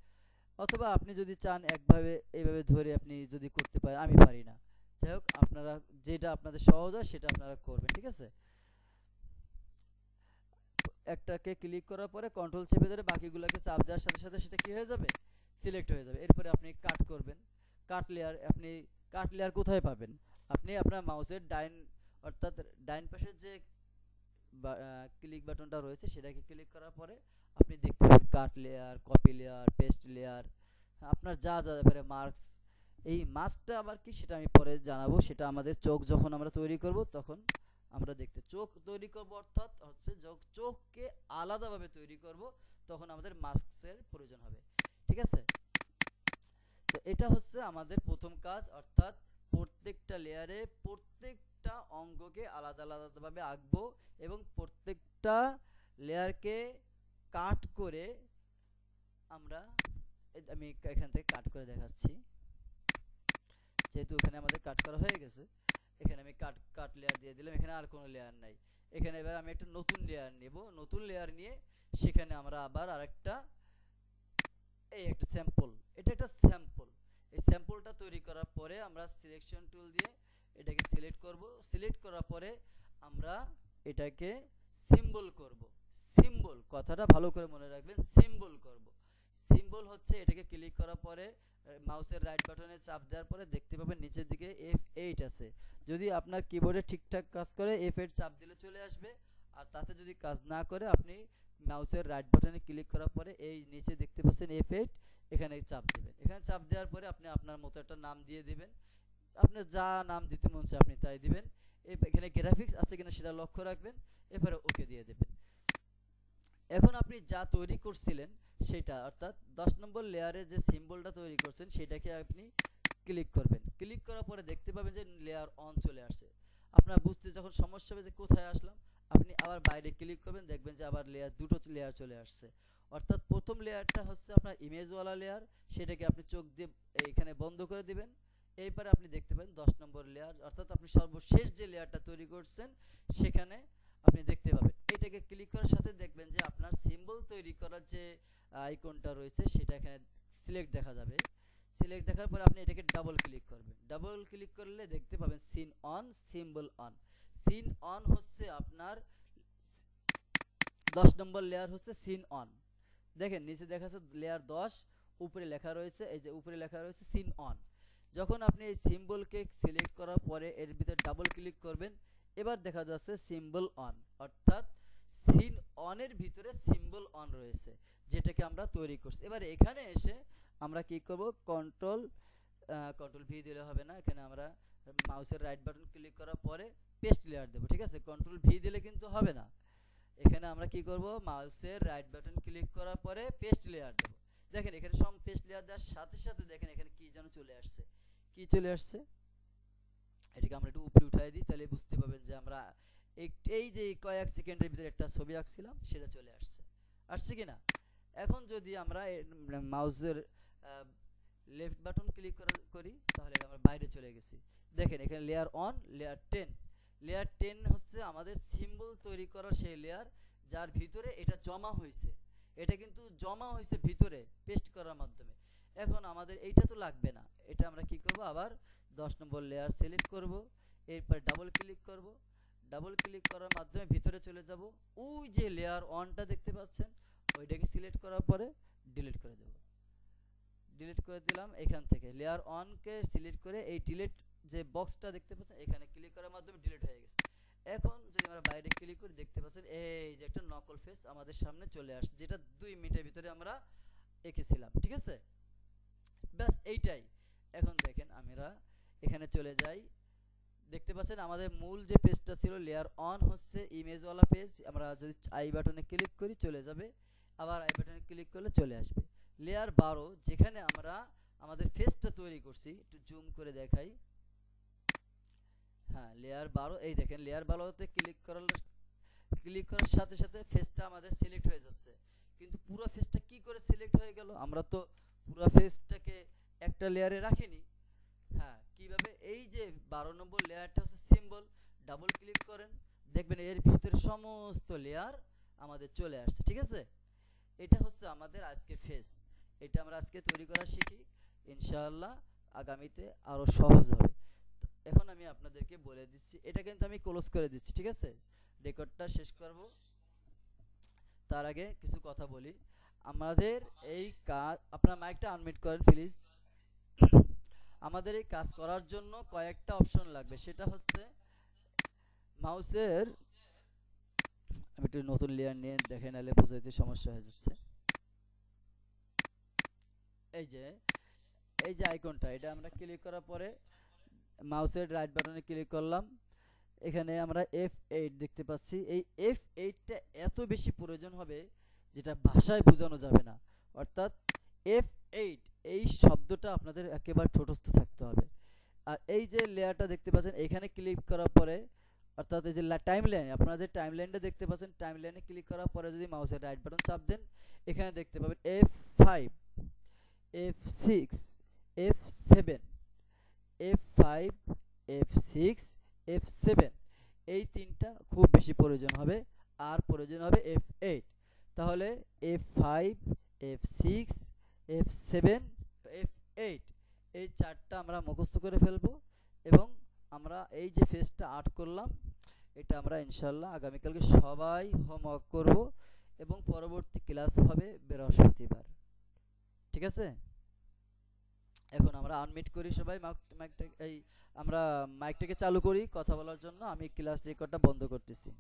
অথবা আপনি যদি চান একভাবে এইভাবে ধরে আপনি যদি করতে পারেন, আমি পারি না। যাই হোক, আপনারা যেটা আপনাদের সহজ হয় সেটা আপনারা করবেন, ঠিক আছে? একটাকে ক্লিক করার পরে কন্ট্রোল চেপে ধরে বাকিগুলোকে চাপ দেওয়ার সাথে সাথে সেটা কি হয়ে যাবে? সিলেক্ট হয়ে যাবে। এরপরে আপনি কাট করবেন। আপনি কাট লেয়ার কোথায় পাবেন? আপনি আপনার মাউসের অর্থাৎ ডাইন পাশের যে ক্লিক বাটনটা রয়েছে সেটাকে ক্লিক করার পরে আপনি দেখতে পাবেন cut layer, copy layer, paste layer, আপনার যা যা ব্যাপারে মার্কস। এই মাস্কটা আবার কি সেটা আমি পরে জানাবো। সেটা আমাদের চোখ যখন আমরা তৈরি করব তখন আমরা দেখতে চোখ তৈরি করব, অর্থাৎ হচ্ছে চোখকে আলাদাভাবে তৈরি করব, তখন আমাদের মাস্কের প্রয়োজন হবে, ঠিক আছে? তো এটা হচ্ছে আমাদের প্রথম কাজ, অর্থাৎ প্রত্যেকটা লেয়ারে প্রত্যেকটা অঙ্গকে আলাদা আলাদাভাবে আঁকবো এবং প্রত্যেকটা লেয়ারকে কাট করে আমরা আমি এখান থেকে কাট করে দেখাচ্ছি। যেহেতু এখানে আমাদের কাট করা হয়ে গেছে, এখানে আমি কাট লেয়ার দিয়ে দিলাম। এখানে আর কোনো লেয়ার নাই। এখানে এবার আমি একটা নতুন লেয়ার নেব। নতুন লেয়ার নিয়ে সেখানে আমরা আবার আরেকটা এই একটা স্যাম্পল, এটা একটা স্যাম্পল। এই স্যাম্পলটা তৈরি করার পরে আমরা সিলেকশন টুল দিয়ে এটাকে সিলেক্ট করব। সিলেক্ট করার পরে আমরা এটাকে সিম্বল করব। সিম্বল কথাটা ভালো করে মনে রাখবেন, সিম্বল করব। সিম্বল হচ্ছে এটাকে ক্লিক করার পরে মাউসের রাইট বাটনে চাপ দেওয়ার পরে দেখতে পাবেন নিচের দিকে F8 আছে। যদি আপনার কিবোর্ডে ঠিকঠাক কাজ করে F8 চাপ দিলে চলে আসবে, আর তাতে যদি কাজ না করে আপনি মাউসের রাইট বাটনে ক্লিক করার পরে এই নিচে দেখতে পাচ্ছেন F8, এখানে চাপ দেবেন। এখানে চাপ দেওয়ার পরে আপনি আপনার মতো একটা নাম দিয়ে দিবেন। আপনি যা নাম দিতে মন চায় আপনি তাই দিবেন। এখানে গ্রাফিক্স আছে কিনা সেটা লক্ষ্য রাখবেন, এবারে ওকে দিয়ে দেবেন। এখন আপনি যা তৈরি করছিলেন সেটা, অর্থাৎ 10 নম্বর লেয়ারে যে সিম্বলটা তৈরি করছেন সেটাকে আপনি ক্লিক করবেন। ক্লিক করার পরে দেখতে পাবেন যে লেয়ার অন চলে আসছে। আপনার বুঝতে যখন সমস্যা হবে যে কোথায় আসলাম, আপনি আবার বাইরে ক্লিক করবেন, দেখবেন যে আবার দুটো লেয়ার চলে আসছে। অর্থাৎ প্রথম লেয়ারটা হচ্ছে আপনার ইমেজওয়ালা লেয়ার, সেটাকে আপনি চোখ দিয়ে এখানে বন্ধ করে দিবেন। এইবারে আপনি দেখতে পাবেন 10 নম্বর লেয়ার, অর্থাৎ আপনি সর্বশেষ যে লেয়ারটা তৈরি করছেন সেখানে আপনি দেখতে পাবেন। এটাকে ক্লিক করার সাথে দেখবেন যে আপনার সিম্বল তৈরি করার যে আইকনটা রয়েছে সেটা এখানে সিলেক্ট দেখা যাবে। সিলেক্ট দেখার পরে আপনি এটাকে ডাবল ক্লিক করবেন। ডাবল ক্লিক করলে দেখতে পাবেন seen on, symbol on. Seen on হচ্ছে আপনার 10 নম্বর লেয়ার হচ্ছে সিন অন। দেখেন নিচে দেখা যাচ্ছে লেয়ার 10, উপরে লেখা রয়েছে, এই যে উপরে লেখা রয়েছে সিন অন। যখন আপনি এই সিম্বলকে সিলেক্ট করার পরে এর ভিতরে ডাবল ক্লিক করবেন, এবার দেখা যাচ্ছে সিম্বল অন, অর্থাৎ সিন অনের ভিতরে সিম্বল অন রয়েছে, যেটাকে আমরা তৈরি করছি। এবার এখানে এসে আমরা কি করব, কন্ট্রোল ভি দিলে হবে না, এখানে আমরা মাউসের রাইট বাটন ক্লিক করার পরে পেস্ট লেয়ার দেব। ঠিক আছে, কন্ট্রোল ভি দিলে কিন্তু হবে না। এখানে আমরা কি করব, মাউসের রাইট বাটন ক্লিক করার পরে পেস্ট লেয়ার দেব। দেখেন এখানে সব পেস্ট লেয়ার দেওয়ার সাথে সাথে দেখেন এখানে কি যেন চলে আসছে। কি চলে আসছে, এটাকে আমরা একটু উপরে উঠাই দিই, তাহলে বুঝতে পারবেন যে আমরা এই যে কয়েক সেকেন্ডের ভিতরে একটা ছবি আঁকছিলাম সেটা চলে আসছে। আসছে কিনা? এখন যদি আমরা মাউসের লেফট বাটন ক্লিক করি তাহলে আমরা বাইরে চলে গেছি। দেখেন এখানে লেয়ার অন, লেয়ার 10। লেয়ার 10 হচ্ছে আমাদের সিম্বল তৈরি করার সেই লেয়ার, যার ভিতরে এটা জমা হয়েছে। এটা কিন্তু জমা হয়েছে ভিতরে পেস্ট করার মাধ্যমে। এখন আমাদের এইটা তো লাগবে না, এটা আমরা কি করব, আবার 10 নম্বর লেয়ার সিলেক্ট করব, এরপর ডাবল ক্লিক করব। ডাবল ক্লিক করার মাধ্যমে ভিতরে চলে যাব। ওই যে লেয়ার অনটা দেখতে পাচ্ছেন, ওইটাকে সিলেক্ট করার পরে ডিলিট করে দেব। ডিলিট করে দিলাম। এখান থেকে লেয়ার অনকে সিলেক্ট করে এই ডিলিট যে বক্সটা দেখতে পাচ্ছেন এখানে ক্লিক করার মাধ্যমে ডিলিট হয়ে গেছে। এখন যদি আমরা বাইরে ক্লিক করি দেখতে পাচ্ছেন এই যে একটা নকল ফেস আমাদের সামনে চলে আসছে, যেটা 2 মিনিটের ভিতরে আমরা এঁকেছিলাম। ঠিক আছে, ব্যাস এইটাই। এখন দেখেন আমরা এখানে চলে যাই, দেখতে পাচ্ছেন আমাদের মূল যে পেজটা ছিল লেয়ার অন হচ্ছে ইমেজওয়ালা পেজ। আমরা যদি আই বাটনে ক্লিক করি চলে যাবে, আবার আই বাটনে ক্লিক করলে চলে আসবে। লেয়ার 12 যেখানে আমরা আমাদের ফেসটা তৈরি করছি, একটু জুম করে দেখাই। হ্যাঁ, লেয়ার 12, এই দেখেন লেয়ার 12তে ক্লিক করার সাথে সাথে ফেসটা আমাদের সিলেক্ট হয়ে যাচ্ছে। কিন্তু পুরো ফেসটা কি করে সিলেক্ট হয়ে গেল, আমরা তো পুরো ফেসটাকে একটা লেয়ারে রাখিনি। হ্যাঁ, কিভাবে, এই যে 12 নম্বর লেয়ারটা হচ্ছে সিম্বল, ডাবল ক্লিক করেন, দেখবেন এর ভিতরে সমস্ত লেয়ার আমাদের চলে আসছে। ঠিক আছে, এটা হচ্ছে আমাদের আজকে ফেস। এটা আমরা আজকে তৈরি করা শিখি, ইনশাআল্লাহ আগামীতে আরো সহজ হবে। এখন আমি আপনাদেরকে বলে দিচ্ছি, এটা কিন্তু আমি ক্লোজ করে দিচ্ছি। ঠিক আছে, রেকর্ডটা শেষ করব, তার আগে কিছু কথা বলি। আমাদের এই কাজ, আপনার মাইকটা আনমিউট করেন প্লিজ। আমাদের এই কাজ করার জন্য কয়েকটা অপশন লাগবে, সেটা হচ্ছে মাউসের, আমি একটু নতুন লেয়ার নিয়ে দেখে নালে বুঝাইতে সমস্যা হয়ে যাচ্ছে। এই যে আইকনটা, এটা আমরা ক্লিক করার পরে মাউসের রাইট বাটনে ক্লিক করলাম, এখানে আমরা F8 দেখতে পাচ্ছি। এই F8টা এত বেশি প্রয়োজন হবে যেটা ভাষায় বোঝানো যাবে না। অর্থাৎ F8 এই শব্দটা আপনাদের একেবারে ঠোঁটস্থ থাকতে হবে। আর এই যে লেয়ারটা দেখতে পাচ্ছেন এখানে ক্লিক করার পরে, অর্থাৎ এই যে টাইমলাইন, আপনারা যে টাইমলাইনটা দেখতে পাচ্ছেন, টাইমলাইনে ক্লিক করার পরে যদি মাউসের রাইট বাটন চাপ দেন, এখানে দেখতে পাবেন F5, F6, F7, F5, F6, F7, এই তিনটা খুব বেশি প্রয়োজন হবে। আর প্রয়োজন হবে F8। তাহলে F5, F6, F7, F8 এই চারটা আমরা মুখস্থ করে ফেলবো এবং আমরা এই যে ফেজটা 8 করলাম এটা আমরা ইনশাল্লাহ আগামীকালকে সবাই হোমওয়ার্ক করব এবং পরবর্তী ক্লাস হবে বৃহস্পতিবার। ঠিক আছে, এখন আমরা আনমিট করি সবাই, মাইকটা এই আমরা মাইকটাকে চালু করি কথা বলার জন্য। আমি ক্লাস রেকর্ডটা বন্ধ করতেছি।